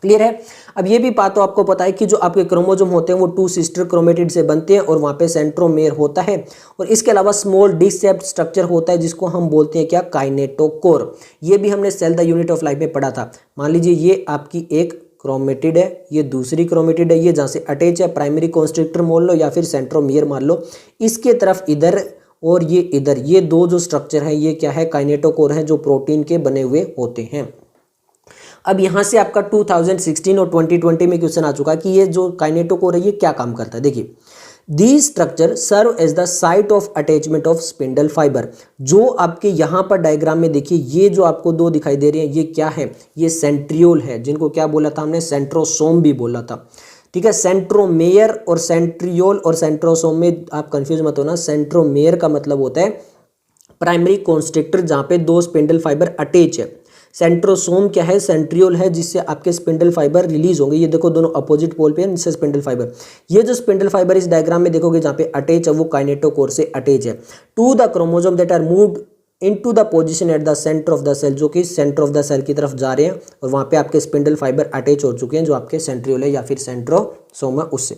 क्लियर है। अब ये भी बात तो आपको पता है कि जो आपके क्रोमोजोम होते हैं वो 2 सिस्टर क्रोमेटिड से बनते हैं और वहाँ पे सेंट्रोमेयर होता है, और इसके अलावा स्मॉल डिस्क शेप्ड स्ट्रक्चर होता है जिसको हम बोलते हैं क्या, काइनेटोकोर। ये भी हमने cell the unit of life में पढ़ा था। मान लीजिए ये आपकी एक क्रोमेटिड है, ये दूसरी क्रोमेटिड है, ये जहाँ से अटैच है, प्राइमरी कॉन्स्ट्रिक्टर मान लो या फिर सेंट्रोमियर मान लो, इसके तरफ इधर और ये इधर, ये दो जो स्ट्रक्चर है ये क्या है, काइनेटोकोर है, जो प्रोटीन के बने हुए होते हैं। अब यहाँ से आपका 2016 और 2020 में क्वेश्चन आ चुका है कि ये जो काइनेटोकोर है ये क्या काम करता है। देखिए, the structure serve as the site of attachment of spindle fibre. जो आपके यहाँ पर डायग्राम में देखिए ये जो आपको दो दिखाई दे रहे हैं ये क्या है, ये सेंट्रियोल है, जिनको क्या बोला था हमने, सेंट्रोसोम भी बोला था। ठीक है, सेंट्रोमेयर और सेंट्रियोल और सेंट्रोसोम में आप कंफ्यूज मत होना। सेंट्रोमेयर का मतलब होता है प्राइमरी कॉन्स्ट्रिक्टर जहाँ पे दो स्पिंडल फाइबर अटैच है। सेंट्रोसोम क्या है, सेंट्रियोल है जिससे आपके स्पिंडल फाइबर रिलीज होंगे। ये देखो दोनों अपोजिट पोल पे है, जिससे स्पिंडल फाइबर, ये जो स्पिंडल फाइबर इस डायग्राम में देखोगे जहाँ पे अटैच है वो काइनेटोकोर से अटैच है to the chromosome that are moved into the position at the centre of the cell, जो कि सेंटर ऑफ द सेल की तरफ जा रहे हैं और वहाँ पे आपके स्पिंडल फाइबर अटैच हो चुके हैं जो आपके सेंट्रियोल है या फिर सेंट्रोसोम है उससे।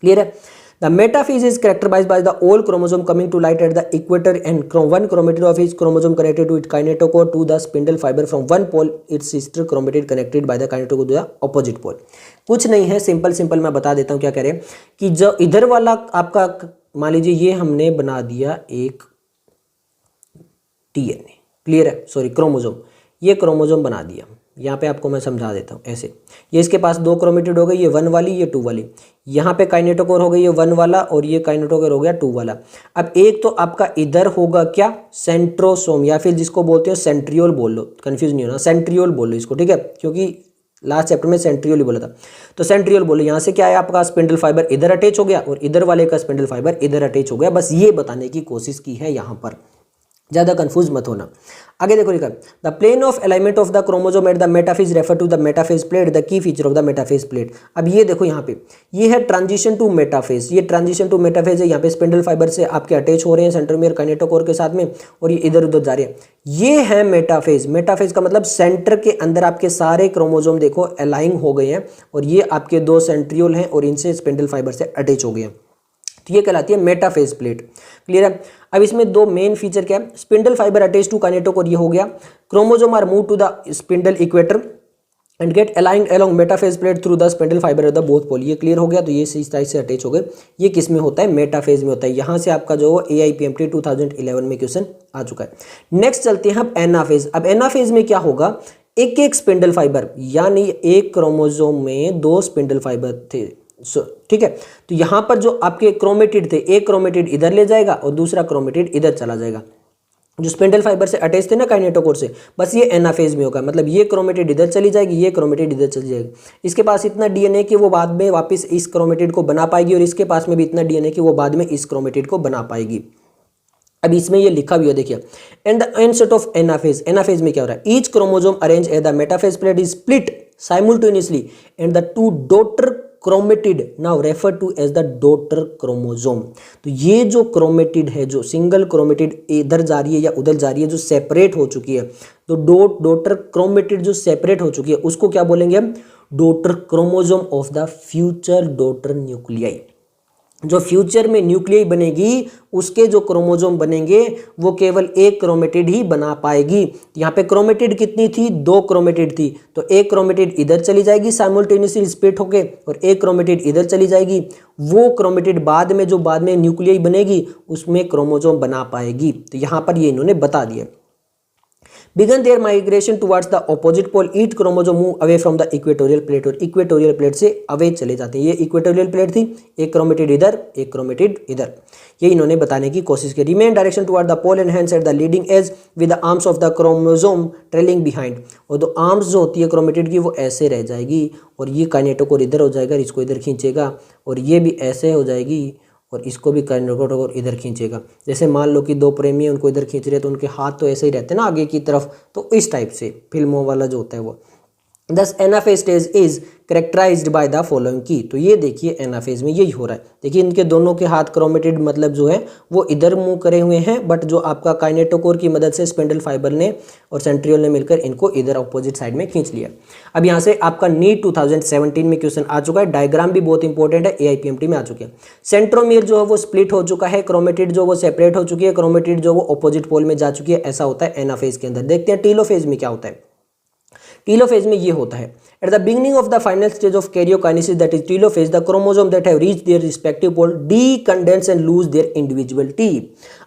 क्लियर है। The metaphase is characterized by the all chromosome coming to light at the equator and one chromatid of each chromosome connected to its kinetochore to the spindle fiber from one pole, its sister chromatid connected by the kinetochore to the opposite pole। कुछ नहीं है, simple मैं बता देता हूँ क्या कह रहे हैं कि जो इधर वाला आपका, मान लीजिए ये हमने बना दिया एक DNA, क्लियर है, सॉरी क्रोमोजोम, ये क्रोमोजोम बना दिया। यहाँ पे आपको मैं समझा देता हूँ ऐसे, ये इसके पास दो क्रोमेटिड हो गई, ये 1 वाली ये 2 वाली, यहाँ पे काइनेटोकोर हो गई ये 1 वाला और ये काइनेटोकोर हो गया 2 वाला। अब एक तो आपका इधर होगा क्या, सेंट्रोसोम या फिर जिसको बोलते हैं सेंट्रियोल बोल लो, कंफ्यूज नहीं होना, सेंट्रियोल बोल लो इसको, ठीक है, क्योंकि लास्ट चैप्टर में सेंट्रियोल ही बोला था। तो सेंट्रियोल बोलो, यहाँ से क्या है आपका स्पिंडल फाइबर इधर अटैच हो गया और इधर वाले का स्पिंडल फाइबर इधर अटैच हो गया। बस ये बताने की कोशिश की है यहाँ पर, ज़्यादा कंफ्यूज मत होना। आगे देखो लिखा, the plane of alignment of the chromosome at the metaphase refer to the metaphase plate, the key feature of the metaphase plate. अब ये देखो यहाँ पे ये है ट्रांजिशन टू मेटाफेज, ये ट्रांजिशन टू मेटाफेज है। यहाँ पे स्पिंडल फाइबर से आपके अटैच हो रहे हैं सेंट्रोमियर काइनेटोकोर के साथ में और ये इधर उधर जा रहे हैं, ये है मेटाफेज। मेटाफेज का मतलब सेंटर के अंदर आपके सारे क्रोमोसोम देखो अलाइन हो गए हैं और ये आपके दो सेंट्रियोल हैं और इनसे स्पिंडल फाइबर से अटैच हो गए हैं, तो ये कहलाती है मेटाफेज प्लेट। क्लियर है। अब इसमें दो मेन फीचर क्या है, spindle fibre attach to kinetochore, ये हो गया। Chromosome are move to the spindle equator and get aligned along metaphase plate through the spindle fibre of the both pole. ये क्लियर हो गया। तो ये इस टाइप से अटैच हो गए। ये किस में होता है? मेटाफेज में होता है। यहाँ से आपका जो AIPMT 2011 में क्वेश्चन आ चुका है। नेक्स्ट चलते हैं अब एनाफेज। अब एनाफेज में क्या होगा? एक एक स्पिंडल फाइबर, यानी एक क्रोमोसोम में 2 स्पिंडल फाइबर थे, ठीक है। तो यहाँ पर जो आपके क्रोमेटिड थे, एक क्रोमेटिड इधर ले जाएगा और दूसरा क्रोमेटिड इधर चला जाएगा। जो स्पिंडल फाइबर से अटैच थे ना काइनेटोकोर से, बस ये एनाफेज में होगा। मतलब ये क्रोमेटिड इधर चली जाएगी, ये क्रोमेटिड इधर चली जाएगी। इसके पास इतना DNA कि वो बाद में वापस इस क्रोमेटिड को बना पाएगी, और इसके पास में भी इतना DNA कि वो बाद में इस क्रोमेटिड को बना पाएगी। अब इसमें ये लिखा भी है, देखिए, and the end of anaphase. Anaphase में क्या हो रहा है? Each chromosome arrange at the metaphase plate is split simultaneously and the 2 daughter chromatid now refer to as the daughter chromosome. तो ये जो क्रोमेटिड है, जो सिंगल क्रोमेटिड इधर जा रही है या उधर जा रही है, जो सेपरेट हो चुकी है, तो डॉटर क्रोमेटिड जो सेपरेट हो चुकी है, उसको क्या बोलेंगे हम? Daughter chromosome of the future daughter nuclei. जो फ्यूचर में न्यूक्लियाई बनेगी, उसके जो क्रोमोसोम बनेंगे वो केवल एक क्रोमेटिड ही बना पाएगी। यहाँ पे क्रोमेटिड कितनी थी? 2 क्रोमेटिड थी। तो एक क्रोमेटिड इधर चली जाएगी साइमल्टेनियसली स्प्लिट होके, और एक क्रोमेटिड इधर चली जाएगी। वो क्रोमेटिड बाद में न्यूक्लियाई बनेगी, उसमें क्रोमोसोम बना पाएगी। तो यहाँ पर ये इन्होंने बता दिया। Begin their migration towards the opposite pole. Each chromosome move away from the equatorial plate, और इक्वेटोरियल प्लेट से अवे चले जाते हैं। ये इक्वेटोरियल प्लेट थी, एक क्रोमेटिड इधर, एक क्रोमेटिड इधर। ये इन्होंने बताने की कोशिश की। Remain direction toward the pole and hands at the leading edge with the arms of the chromosome trailing behind। और तो आर्म्स जो होती है क्रोमेटिड की वो ऐसे रह जाएगी, और ये काइनेटोकोर इधर हो जाएगा, इसको इधर खींचेगा, और ये भी ऐसे हो जाएगी, और इसको भी काइनेटोकोर इधर खींचेगा। जैसे मान लो कि 2 प्रेमी हैं, उनको इधर खींच रहे हैं, तो उनके हाथ तो ऐसे ही रहते हैं ना आगे की तरफ, तो इस टाइप से फिल्मों वाला जो होता है वो। दस anaphase stage is characterised by the following की। तो ये देखिए एनाफेज में यही हो रहा है। देखिए इनके दोनों के हाथ क्रोमेटिड मतलब जो है वो इधर मूव करे हुए हैं, बट जो आपका काइनेटोकोर की मदद से स्पिंडल फाइबर ने और सेंट्रियोल ने मिलकर इनको इधर अपोजिट साइड में खींच लिया। अब यहाँ से आपका नीट 2017 में क्वेश्चन आ चुका है। डायग्राम भी बहुत इंपॉर्टेंट है, AIPMT में आ चुके हैं। सेंट्रोमियर जो है वो स्प्लिट हो चुका है, क्रोमेटिड जो वो सेपरेट हो चुकी है, क्रोमेटिड जो वो अपोजिट पोल में जा चुकी है। ऐसा होता है एनाफेज के अंदर। देखते हैं टीलोफेज में क्या होता है। टीलोफेज में ये होता है, at the beginning of the final stage of karyokinesis that is telophase the chromosome that have reached their respective pole decondense and lose their individuality.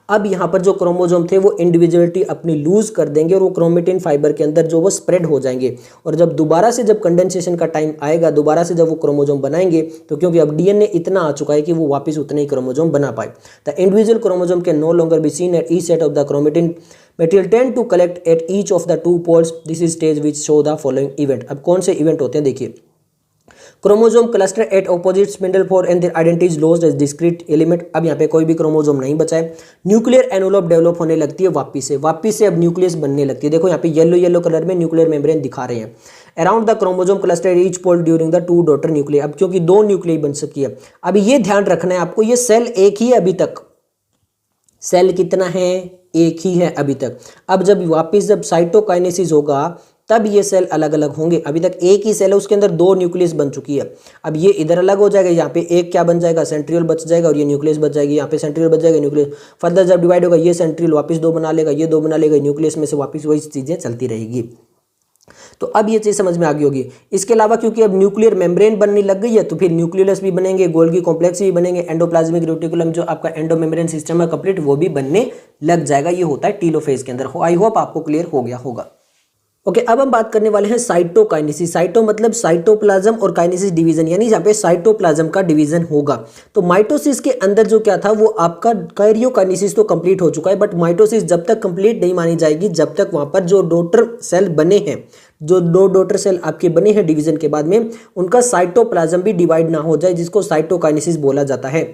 अब यहाँ पर जो क्रोमोसोम थे वो इंडिविजुअलिटी अपनी लूज कर देंगे, और वो क्रोमेटिन फाइबर के अंदर जो वो स्प्रेड हो जाएंगे। और जब दोबारा से जब कंडेंसेशन का टाइम आएगा, दोबारा से जब वो क्रोमोसोम बनाएंगे, तो क्योंकि अब DNA इतना आ चुका है कि वो वापस उतने ही क्रोमोसोम बना पाए। The individual chromosome can no longer be seen at each set of the chromatin material tend to collect at each of the 2 poles. This is stage which show the following event. अब कौन से event होते हैं देखिए। Chromosome cluster at opposite spindle four and their identity is lost as discrete element. अब यहाँ पे कोई भी क्रोमोसोम नहीं बचा है। न्यूक्लियर एनवलप डेवलप होने लगती है वापिस से अब न्यूक्लियस बनने लगती है। देखो यहाँ पे येलो कलर में न्यूक्लियर मेम्ब्रेन दिखा रहे हैं। Around the chromosome cluster each pole during the 2 daughter nuclear. अब क्योंकि 2 न्यूक्लियर बन सकी है। अब ये ध्यान रखना है आपको, ये सेल एक ही है अभी तक। सेल कितना है? एक ही है अभी तक। अब जब वापस जब साइटोकाइनेसिस होगा तब ये सेल अलग अलग होंगे। अभी तक एक ही सेल है, उसके अंदर 2 न्यूक्लियस बन चुकी है। अब ये इधर अलग हो जाएगा, यहाँ पे एक क्या बन जाएगा? सेंट्रियोल बच जाएगा, और ये न्यूक्लियस बच जाएगी। यहाँ पे सेंट्रियोल बच जाएगा, न्यूक्लियस फर्दर जब डिवाइड होगा, ये सेंट्रियोल वापस 2 बना लेगा, ये 2 बना लेगा, न्यूक्लियस में से वापस वही चीजें चलती रहेगी। तो अब ये चीज समझ में आ गई होगी। इसके अलावा क्योंकि अब न्यूक्लियर मेम्ब्रेन बनने लग गई है, तो फिर न्यूक्लियस भी बनेंगे, गोल्गी कॉम्प्लेक्स भी बनेंगे, एंडोप्लाज्मिक रेटिकुलम जो आपका एंडो मेम्ब्रेन सिस्टम है कंप्लीट, वो भी बनने लग जाएगा। ये होता है टीलोफेज के अंदर। आई होप आपको क्लियर हो गया होगा। ओके, अब हम बात करने वाले हैं साइटोकाइनेसिस। साइटो मतलब साइटोप्लाज्म और काइनेसिस डिवीजन, यानी यहाँ पे साइटोप्लाज्म का डिवीजन होगा। तो माइटोसिस के अंदर जो क्या था वो आपका कैरियोकाइनेसिस तो कंप्लीट हो चुका है, बट माइटोसिस जब तक कंप्लीट नहीं मानी जाएगी जब तक वहां पर जो डॉटर सेल बने हैं, जो 2 डॉटर सेल आपके बने हैं डिवीजन के बाद में, उनका साइटोप्लाज्म भी डिवाइड ना हो जाए, जिसको साइटोकाइनेसिस बोला जाता है।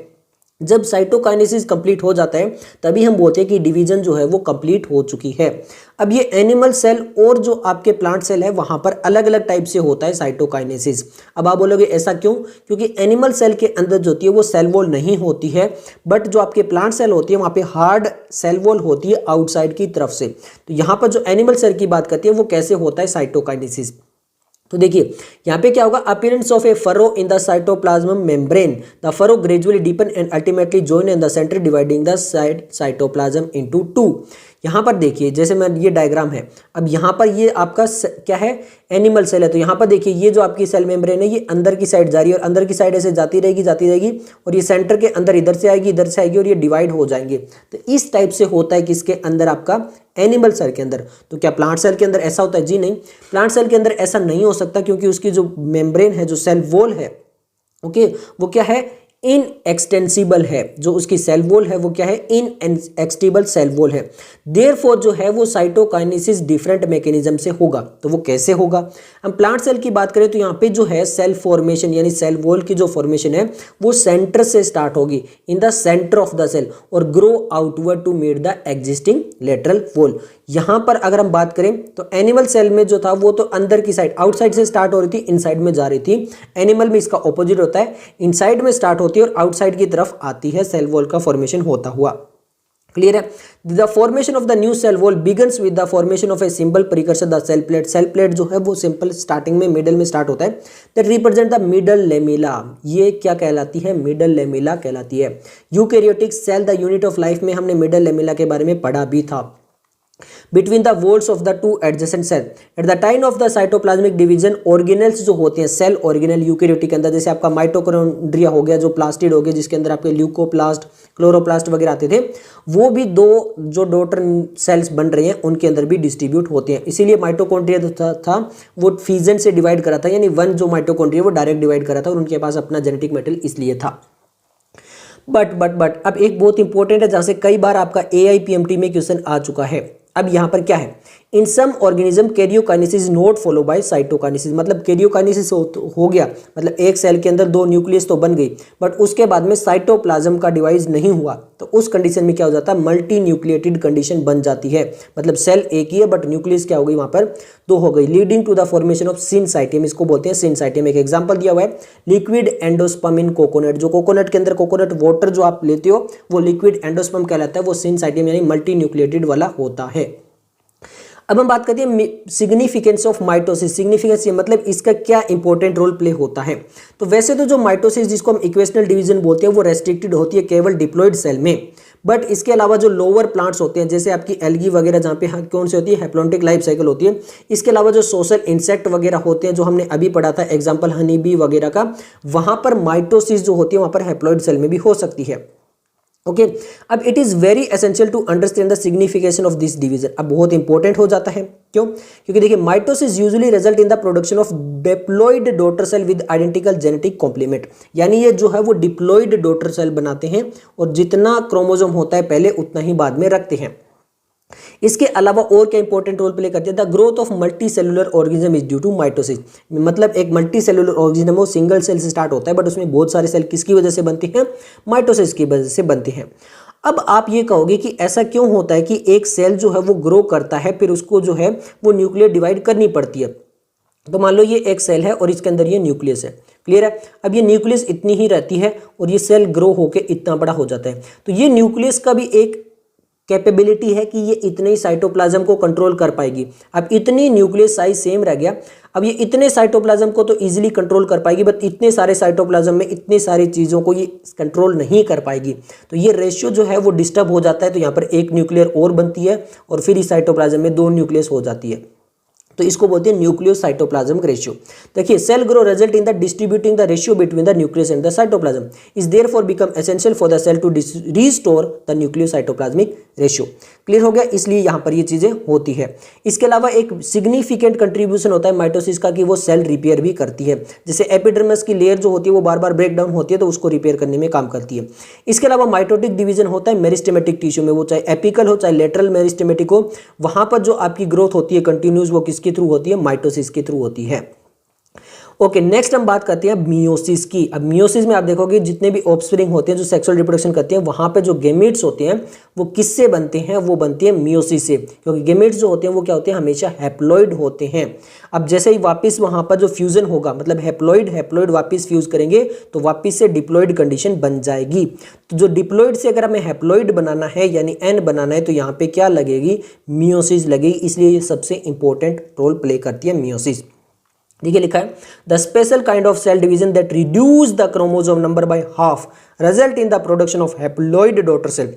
जब साइटोकाइनेसिस कंप्लीट हो जाता है तभी हम बोलते हैं कि डिवीजन जो है वो कंप्लीट हो चुकी है। अब ये एनिमल सेल और जो आपके प्लांट सेल है वहां पर अलग अलग टाइप से होता है साइटोकाइनेसिस। अब आप बोलोगे ऐसा क्यों? क्योंकि एनिमल सेल के अंदर जो होती है वो सेल वॉल नहीं होती है, बट जो आपके प्लांट सेल होती है वहां पे हार्ड सेल वॉल होती है आउटसाइड की तरफ से। तो यहाँ पर जो एनिमल सेल की बात करती है वो कैसे होता है साइटोकाइनेसिस। तो देखिए यहाँ पे क्या होगा, appearance of A furrow in the cytoplasm membrane, the furrow gradually deepen and ultimately join in the centre dividing the cytoplasm into 2। यहाँ पर देखिए जैसे मैं ये डायग्राम है, अब यहाँ पर ये आपका क्या है, एनिमल सेल है। तो यहाँ पर देखिए ये जो आपकी सेल मेम्ब्रेन है ये अंदर की साइड जा रही है और अंदर की साइड ऐसे जाती रहेगी और ये सेंटर के अंदर इधर से आएगी और ये डिवाइड हो जाएंगे। तो इस टाइप से होता है किसके अंदर, आपका एनिमल सेल के अंदर। तो क्या प्लांट सेल के अंदर ऐसा होता है? जी नहीं, प्लांट सेल के अंदर ऐसा नहीं हो सकता, क्योंकि उसकी जो मेम्ब्रेन है, जो सेल वॉल है, ओके, वो क्या है, इनएक्सटेंसिबल है। जो उसकी सेल वॉल है वो क्या है, इनएक्सटेबल सेल वॉल है। देयरफॉर जो है वो साइटोकाइनेसिस डिफरेंट मैकेनिज्म से होगा। तो वो कैसे होगा? हम प्लांट सेल की बात करें तो यहाँ पे जो है सेल फॉर्मेशन यानी सेल वॉल की जो फॉर्मेशन है वो सेंटर से स्टार्ट होगी, in the centre of the cell, और grow outward to meet the existing lateral wall. यहाँ पर अगर हम बात करें तो एनिमल सेल में जो था वो तो अंदर की साइड, आउटसाइड से स्टार्ट हो रही थी, इनसाइड में जा रही थी। एनिमल में इसका ऑपोजिट होता है, इनसाइड में स्टार्ट होती है और आउटसाइड की तरफ आती है सेल वॉल का फॉर्मेशन होता हुआ। क्लियर है? The formation of the new cell wall begins with the formation of a simple precursor the cell plate. Cell plate जो है वो सिंपल स्टार्टिंग में मिडल में स्टार्ट होता है, that represent the middle lamella. ये क्या कहलाती है? मिडल लेमिला कहलाती है। Eukaryotic cell the unit of life में हमने मिडल लेमिला के बारे में पढ़ा भी था। Between the walls of the two adjacent cell at the time of the cytoplasmic division, organelles जो होते हैं सेल ऑर्गेनल यूकैरियोटिक के अंदर, जैसे आपका माइटोकॉन्ड्रिया हो गया, जो प्लास्टिड हो गया, जिसके अंदर आपके ल्यूकोप्लास्ट, क्लोरोप्लास्ट वगैरह आते थे, वो भी दो जो डॉटर सेल्स बन रहे हैं उनके अंदर भी डिस्ट्रीब्यूट होते हैं। इसीलिए माइटोकॉन्ड्रिया था वो फिजन से डिवाइड करा था, यानी वन जो माइटोकॉन्ड्रिया वो डायरेक्ट डिवाइड करा था और उनके पास अपना जेनेटिक मेटेरियल इसलिए था। बट अब एक बहुत इंपॉर्टेंट है, जहाँ से कई बार आपका AIPMT में क्वेश्चन आ चुका है। अब यहाँ पर क्या है, in some organism karyokinesis not follow by cytokinesis. मतलब कैरियोकाइनेसिस हो गया, मतलब एक सेल के अंदर दो न्यूक्लियस तो बन गई, बट उसके बाद में साइटोप्लाज्म का डिवाइड नहीं हुआ। तो उस कंडीशन में क्या हो जाता है, मल्टी न्यूक्लिएटेड कंडीशन बन जाती है। मतलब सेल एक ही है बट न्यूक्लियस क्या हो गई, वहां पर दो हो गई, leading to the formation of syncytium. इसको बोलते हैं सिनसाइटियम। एक एग्जांपल दिया हुआ है, लिक्विड एंडोस्पर्म इन कोकोनट। जो कोकोनट के अंदर कोकोनट वाटर जो आप लेते हो वो लिक्विड एंडोस्पर्म कहलाता है, वो सिनसाइटियम यानी मल्टी न्यूक्लिएटेड वाला होता है। अब हम बात करते हैं सिग्निफिकेंस ऑफ माइटोसिस। सिग्निफिकेंस मतलब इसका क्या इंपॉर्टेंट रोल प्ले होता है। तो वैसे तो जो माइटोसिस जिसको हम इक्वेशनल डिवीजन बोलते हैं वो रेस्ट्रिक्टेड होती है केवल डिप्लॉइड सेल में, बट इसके अलावा जो लोअर प्लांट्स होते हैं जैसे आपकी एल्गी वगैरह, जहाँ पे कौन सी होती है, हैप्लॉन्टिक लाइफ साइकिल होती है। इसके अलावा जो सोशल इंसेक्ट वगैरह होते हैं जो हमने अभी पढ़ा था, एग्जाम्पल हनी बी वगैरह का, वहां पर माइटोसिस जो होती है वहां पर हैप्लॉइड सेल में भी हो सकती है। ओके अब it is very essential to understand the signification of this division. अब बहुत इंपॉर्टेंट हो जाता है, क्यों? क्योंकि देखिए mitosis usually result in the production of diploid daughter cell with identical genetic complement. यानी ये जो है वो डिप्लॉइड डॉटर सेल बनाते हैं और जितना क्रोमोसोम होता है पहले उतना ही बाद में रखते हैं। इसके अलावा और क्या इंपॉर्टेंट रोल प्ले करती है, the growth of multicellular organism is due to mitosis. मतलब एक मल्टी सेलुलर ऑर्गेनिज्म वो सिंगल सेल से स्टार्ट होता है, बट उसमें बहुत सारे सेल किसकी वजह से बनती हैं, माइटोसिस की वजह से बनती हैं। अब आप ये कहोगे कि ऐसा क्यों होता है कि एक सेल जो है वो ग्रो करता है फिर उसको जो है वो न्यूक्लियर डिवाइड करनी पड़ती है। तो मान लो ये एक सेल है और इसके अंदर ये न्यूक्लियस है, क्लियर है। अब ये न्यूक्लियस इतनी ही रहती है और ये सेल ग्रो होके इतना बड़ा हो जाता है। तो ये न्यूक्लियस का भी एक कैपेबिलिटी है कि ये इतने ही साइटोप्लाज्म को कंट्रोल कर पाएगी। अब इतनी न्यूक्लियस साइज सेम रह गया, अब ये इतने साइटोप्लाज्म को तो इजीली कंट्रोल कर पाएगी, बट इतने सारे साइटोप्लाज्म में इतनी सारी चीज़ों को ये कंट्रोल नहीं कर पाएगी। तो ये रेशियो जो है वो डिस्टर्ब हो जाता है। तो यहाँ पर एक न्यूक्लियर और बनती है और फिर इस साइटोप्लाज्म में दो न्यूक्लियस हो जाती है। तो इसको बोलते हैं न्यूक्लियोसाइटोप्लाज्मिक रेशियो। देखिए cell grow result in the distributing the ratio between the nucleus and the cytoplasm is therefore become essential for the cell to restore the nucleocytoplasmic ratio. Clear हो गया, इसलिए यहाँ पर ये चीजें होती है। इसके अलावा एक सिग्निफिकेंट कंट्रीब्यूशन होता है माइटोसिस का कि वो सेल रिपेयर भी करती है। जैसे एपिडर्मिस की लेयर जो होती है वो बार बार ब्रेक डाउन होती है तो उसको रिपेयर करने में काम करती है। इसके अलावा माइटोटिक डिवीजन होता है मेरिस्टेमेटिक टिश्यू में, वो चाहे एपिकल हो चाहे लेटरल मेरिस्टेमेटिक हो, वहां पर जो आपकी ग्रोथ होती है कंटिन्यूस वो किसके थ्रू होती है, माइटोसिस के थ्रू होती है। ओके नेक्स्ट हम बात करते हैं मियोसिस की। अब मियोसिस में आप देखोगे जितने भी ऑफस्प्रिंग होते हैं जो सेक्सुअल रिप्रोडक्शन करते हैं वहां पे जो गेमेट्स होते हैं वो किससे बनते हैं, वो बनते हैं मियोसिस से। क्योंकि गेमेट्स जो होते हैं वो क्या होते हैं, हमेशा हैप्लॉइड होते हैं। अब जैसे ही वापस वहां पर जो फ्यूजन होगा, मतलब हैप्लॉइड वापस फ्यूज करेंगे तो वापस से डिप्लॉइड कंडीशन बन जाएगी। तो जो डिप्लॉइड से अगर हमें हैप्लॉइड बनाना है यानी एन बनाना है तो यहाँ पे क्या लगेगी, मियोसिस लगेगी। इसलिए ये सबसे इंपॉर्टेंट रोल प्ले करती है मियोसिस। देखिए लिखा है the special kind of cell division that reduce the chromosome number by half result in the production of haploid daughter cell.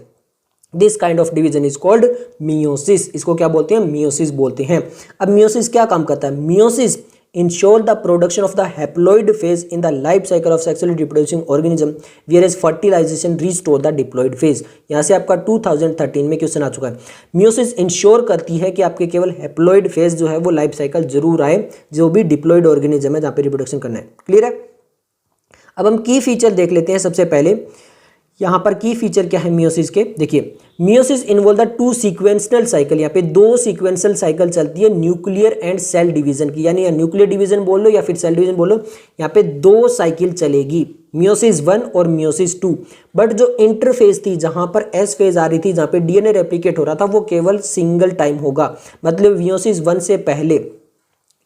This kind of division is called meiosis. इसको क्या बोलते हैं? Meiosis बोलते हैं। अब मियोसिस क्या काम करता है? Meiosis ensure the production of the haploid phase in the life cycle of sexually reproducing organism whereas fertilization restore the diploid phase। यहाँ से आपका 2013 में क्वेश्चन आ चुका है। मियोसिस इंश्योर करती है कि आपके केवल हैप्लॉइड फेज जो है वो लाइफ साइकिल जरूर आए, जो भी डिप्लॉइड ऑर्गेनिज्म है जहाँ पे रिप्रोडक्शन करना है। क्लियर है? अब हम की फीचर देख लेते हैं। सबसे पहले यहाँ पर की फीचर क्या है मियोसिस के? देखिए, meiosis involve the two sequential cycle. यहाँ पे दो सीक्वेंशियल साइकिल चलती है न्यूक्लियर एंड सेल डिवीजन की, यानी न्यूक्लियर डिवीजन बोल लो या फिर सेल डिवीजन बोलो, यहाँ पे दो साइकिल चलेगी, मियोसिस 1 और मियोसिस 2। बट जो इंटरफेज थी, जहां पर एस फेज आ रही थी, जहां पे डीएनए रेप्लिकेट हो रहा था, वो केवल सिंगल टाइम होगा। मतलब मियोसिस 1 से पहले,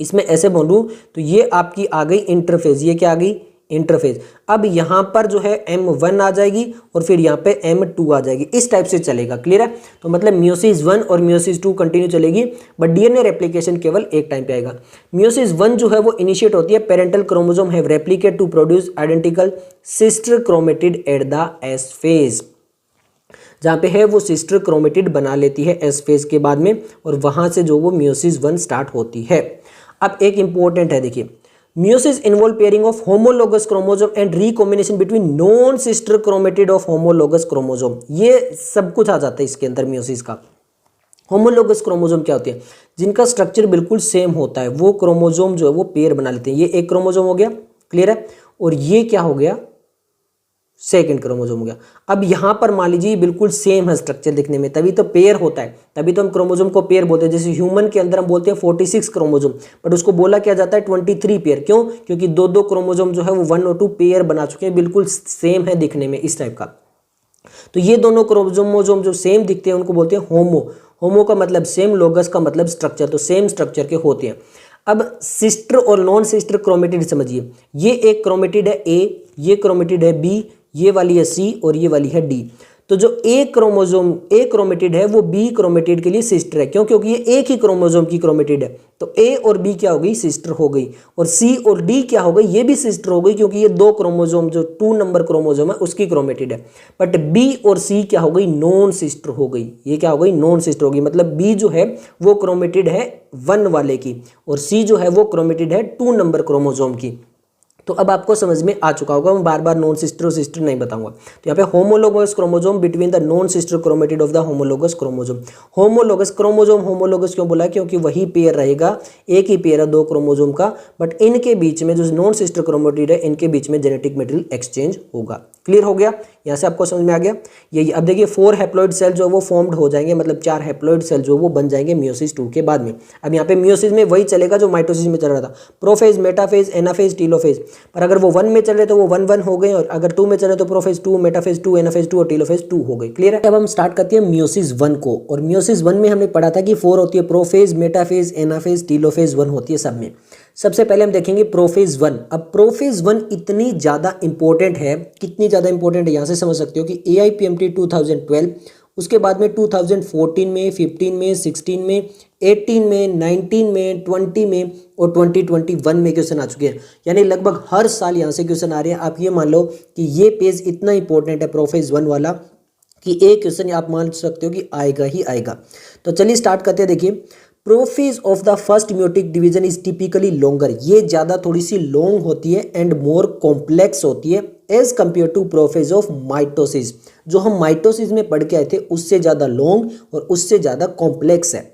इसमें ऐसे बोलूं तो ये आपकी आ गई इंटरफेज, ये क्या आ गई? इंटरफेज। अब यहां पर जो है M1 आ जाएगी और फिर यहाँ पे M2 आ जाएगी, इस टाइप से चलेगा। क्लियर है? तो मतलब मियोसिस 1 और मियोसिस 2 कंटिन्यू चलेगी, बट डीएनए रेप्लिकेशन केवल एक टाइम पे आएगा। मियोसिस 1 जो है वो इनिशिएट होती है parental chromosome have replicate to produce identical sister chromatid at the S phase. जहाँ पे है वो सिस्टर क्रोमेटिड बना लेती है एस फेज के बाद में, और वहां से जो वो मियोसिस 1 स्टार्ट होती है। अब एक इंपॉर्टेंट है, देखिए, Meiosis involve pairing of homologous chromosome and recombination between non-sister chromatid of homologous chromosome। ये सब कुछ आ जाता है इसके अंदर मियोसिस का। होमोलोगस क्रोमोसोम क्या होती है? जिनका स्ट्रक्चर बिल्कुल सेम होता है, वो क्रोमोसोम जो है वो पेयर बना लेते हैं। ये एक क्रोमोसोम हो गया, क्लियर है? और ये क्या हो गया? सेकेंड क्रोमोसोम हो गया। अब यहां पर मान लीजिए बिल्कुल सेम है स्ट्रक्चर दिखने में, तभी तो पेयर होता है, तभी तो हम क्रोमोसोम को पेयर बोलते हैं। जैसे ह्यूमन के अंदर हम बोलते हैं 46 क्रोमोसोम, बट उसको बोला क्या जाता है 23 पेयर। क्यों? क्योंकि दो दो क्रोमोसोम जो है वो 1 और 2 पेयर बना चुके हैं, बिल्कुल सेम है दिखने में, इस टाइप का। तो ये दोनों क्रोमोसोम जो सेम दिखते हैं उनको बोलते हैं होमो। होमो का मतलब सेम, लोगस का मतलब स्ट्रक्चर, तो सेम स्ट्रक्चर के होते हैं। अब सिस्टर और नॉन सिस्टर क्रोमेटिड समझिए, ये एक क्रोमेटिड है ए, ये क्रोमेटिड है बी, ये वाली है सी और ये वाली है डी। तो जो ए क्रोमोसोम, ए क्रोमेटिड है, वो बी क्रोमेटिड के लिए सिस्टर है। क्यों? क्योंकि ये एक ही क्रोमोसोम की क्रोमेटिड है। तो ए और बी क्या हो गई? सिस्टर हो गई। और सी और डी क्या हो गई? ये भी सिस्टर हो गई, क्योंकि ये दो क्रोमोसोम, जो 2 नंबर क्रोमोसोम है उसकी क्रोमेटिड है। बट बी और सी क्या हो गई? नॉन सिस्टर हो गई। ये क्या हो गई? नॉन सिस्टर हो गई। मतलब बी जो है वो क्रोमेटिड है 1 वाले की, और सी जो है वो क्रोमेटिड है 2 नंबर क्रोमोसोम की। तो अब आपको समझ में आ चुका होगा, मैं बार बार नॉन सिस्टर और सिस्टर नहीं बताऊंगा। तो यहाँ पे homologous chromosome between the non sister chromatid of the homologous chromosome. Homologous chromosome homologous क्यों बोला? क्योंकि वही पेयर रहेगा, एक ही पेयर है दो क्रोमोसोम का, बट इनके बीच में जो नॉन सिस्टर क्रोमेटिड है, इनके बीच में जेनेटिक मटेरियल एक्सचेंज होगा। क्लियर हो गया? यहाँ से आपको समझ में आ गया। ये अब देखिए 4 हैप्लॉइड सेल जो वो फॉर्म्ड हो जाएंगे, मतलब 4 हैप्लॉइड सेल जो वो बन जाएंगे मियोसिस 2 के बाद में। अब यहाँ पे मियोसिस में वही चलेगा जो माइटोसिस में चल रहा था, प्रोफेज, मेटाफेज, एनाफेज, टीलोफेज। पर अगर वो 1 में चल रहे तो वो 1 हो गए, और अगर 2 में चल रहे तो प्रोफेज 2, मेटाफेज 2, एनाफेज 2 और टीलोफेज 2 हो गई। क्लियर है? अब हम स्टार्ट करते हैं मियोसिस 1 को। और मियोसिस 1 में हमने पढ़ा था कि 4 होती है, प्रोफेज, मेटाफेज, एनाफेज, टीलोफेज 1 होती है सब में। सबसे पहले हम देखेंगे प्रोफेज 1। अब प्रोफेज 1 इतनी ज़्यादा इंपॉर्टेंट है, कितनी ज़्यादा इंपॉर्टेंट है यहाँ से समझ सकते हो कि AIPMT 2012, उसके बाद में 2014 में, 15 में, 16 में, 18 में, 19 में, 20 में और 2021 में क्वेश्चन आ चुके हैं। यानी लगभग हर साल यहाँ से क्वेश्चन आ रहे हैं। आप ये मान लो कि ये पेज इतना इंपॉर्टेंट है प्रोफेज 1 वाला कि एक क्वेश्चन आप मान सकते हो कि आएगा ही आएगा। तो चलिए स्टार्ट करते हैं। देखिए, prophase of the first meiotic division is typically longer. ये ज़्यादा थोड़ी सी लॉन्ग होती है एंड मोर कॉम्प्लेक्स होती है as compare to prophase of mitosis. जो हम माइटोसिस में पढ़ के आए थे उससे ज़्यादा लॉन्ग और उससे ज़्यादा कॉम्प्लेक्स है।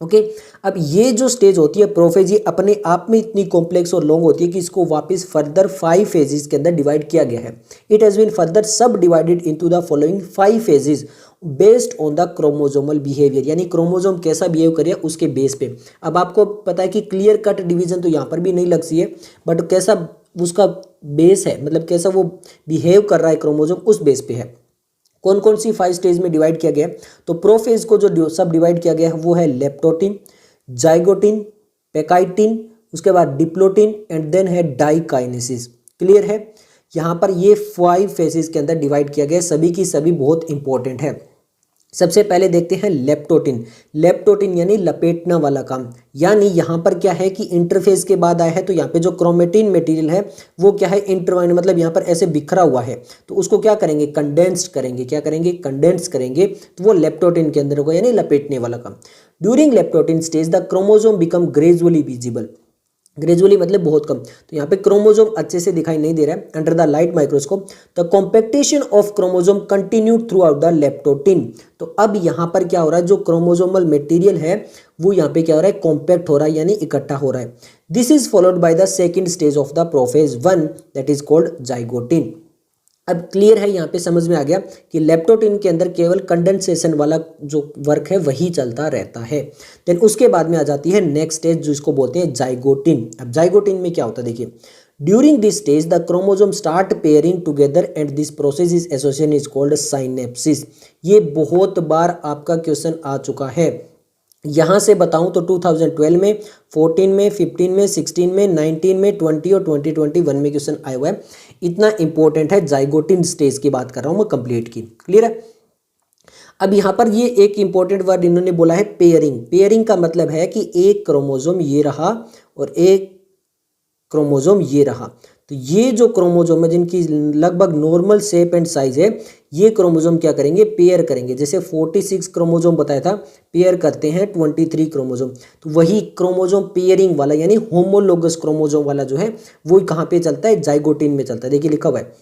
ओके, अब ये जो स्टेज होती है प्रोफेज, ये अपने आप में इतनी कॉम्प्लेक्स और लॉन्ग होती है कि इसको वापस फर्दर 5 फेजेस के अंदर डिवाइड किया गया है। इट हैज़ बीन फर्दर सब divided into the following 5 phases based on the chromosomal behaviour. यानी क्रोमोजोम कैसा बिहेव करे उसके बेस पे। अब आपको पता है कि क्लियर कट डिवीजन तो यहाँ पर भी नहीं लग सी है, बट कैसा उसका बेस है, मतलब कैसा वो बिहेव कर रहा है क्रोमोजोम, उस बेस पे है। कौन कौन सी 5 स्टेज में डिवाइड किया गया है? तो प्रोफेज को जो सब डिवाइड किया गया है वो है लेप्टोटिन, जाइगोटिन, पेकाइटिन, उसके बाद डिप्लोटिन एंड देन है डाइकाइनेसिस। क्लियर है? यहाँ पर ये 5 फेजेस के अंदर डिवाइड किया गया है, सभी की सभी बहुत इंपॉर्टेंट है। सबसे पहले देखते हैं लेप्टोटिन। लेप्टोटिन यानी लपेटना वाला काम, यानी यहाँ पर क्या है कि इंटरफेस के बाद आया है, तो यहाँ पे जो क्रोमेटिन मटेरियल है वो क्या है, इंटरवाइन, मतलब यहाँ पर ऐसे बिखरा हुआ है, तो उसको क्या करेंगे, कंडेंस्ड करेंगे। क्या करेंगे, कंडेंस करेंगे, तो वो लेप्टोटिन के अंदर होगा, यानी लपेटने वाला काम। During leptotene stage the chromosome become gradually visible. Gradually मतलब बहुत कम, तो यहाँ पे क्रोमोसोम अच्छे से दिखाई नहीं दे रहा है under the light microscope. The compaction of chromosome continued throughout the leptotene. तो अब यहाँ पर क्या हो रहा है, जो क्रोमोसोमल मटेरियल है वो यहाँ पे क्या हो रहा है, कॉम्पैक्ट हो रहा है, यानी इकट्ठा हो रहा है। This is followed by the second stage of the prophase 1 that is called zygotene. अब क्लियर है, यहाँ पे समझ में आ गया कि लेप्टोटिन के अंदर केवल कंडेंसेशन वाला जो वर्क है वही चलता रहता है। देन उसके बाद में आ जाती है नेक्स्ट स्टेज, जिसको बोलते हैं जाइगोटिन। अब जाइगोटिन में क्या होता है, देखिए, during this stage the chromosome start pairing together and this process is association is called synapsis. ये बहुत बार आपका क्वेश्चन आ चुका है। यहाँ से बताऊं तो 2012 में, 14 में, 15 में, 16 में, 19 में, 20 और 2021 में क्वेश्चन आया हुआ है। इतना इंपॉर्टेंट है, जाइगोटिन स्टेज की बात कर रहा हूँ मैं, कंप्लीट की। क्लियर है। अब यहाँ पर ये एक इंपॉर्टेंट वर्ड इन्होंने बोला है, पेयरिंग। पेयरिंग का मतलब है कि एक क्रोमोसोम ये रहा और एक क्रोमोसोम ये रहा, तो ये जो क्रोमोसोम है जिनकी लगभग नॉर्मल शेप एंड साइज है, ये क्रोमोसोम क्या करेंगे, पेयर करेंगे। जैसे 46 क्रोमोसोम बताया था, पेयर करते हैं 23 क्रोमोसोम, तो वही क्रोमोसोम पेयरिंग वाला यानी होमोलोगस क्रोमोसोम वाला जो है वो कहाँ पे चलता है, जाइगोटिन में चलता है। देखिए लिखा हुआ है,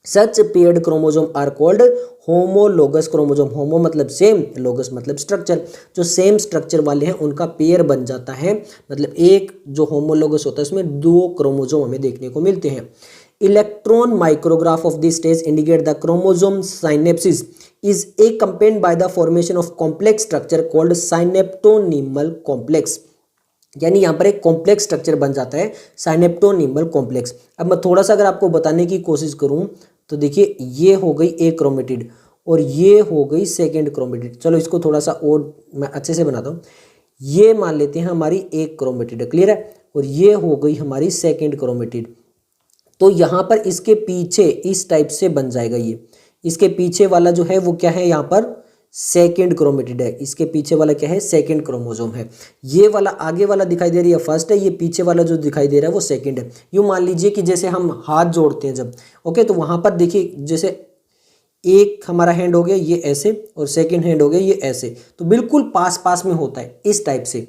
such paired chromosome are called homologous chromosome. Homo मतलब सेम, लोगस मतलब स्ट्रक्चर, जो सेम स्ट्रक्चर वाले हैं उनका पेयर बन जाता है। मतलब एक जो होमोलोगस होता है उसमें 2 क्रोमोसोम हमें देखने को मिलते हैं। Electron micrograph of this stage indicate the chromosome synapsis is accompanied by the formation of complex structure called synaptonymal complex। यानी यहाँ पर एक कॉम्प्लेक्स स्ट्रक्चर बन जाता है, साइनेप्टोनिमल कॉम्प्लेक्स। अब मैं थोड़ा सा अगर आपको बताने की कोशिश करूँ तो देखिए, ये हो गई एक क्रोमेटिड और ये हो गई सेकेंड क्रोमेटिड। चलो इसको थोड़ा सा और मैं अच्छे से बनाता हूँ। ये मान लेते हैं हमारी एक क्रोमेटिड, क्लियर है, और ये हो गई हमारी सेकेंड क्रोमेटिड। तो यहाँ पर इसके पीछे इस टाइप से बन जाएगा ये, इसके पीछे वाला जो है वो क्या है, यहाँ पर सेकेंड क्रोमेटिड है। इसके पीछे वाला क्या है, सेकेंड क्रोमोसोम है। ये वाला आगे वाला दिखाई दे रही है फर्स्ट है, ये पीछे वाला जो दिखाई दे रहा है वो सेकेंड है। यूँ मान लीजिए कि जैसे हम हाथ जोड़ते हैं जब, ओके, तो वहाँ पर देखिए जैसे एक हमारा हैंड हो गया ये ऐसे और सेकेंड हैंड हो गया ये ऐसे, तो बिल्कुल पास पास में होता है इस टाइप से।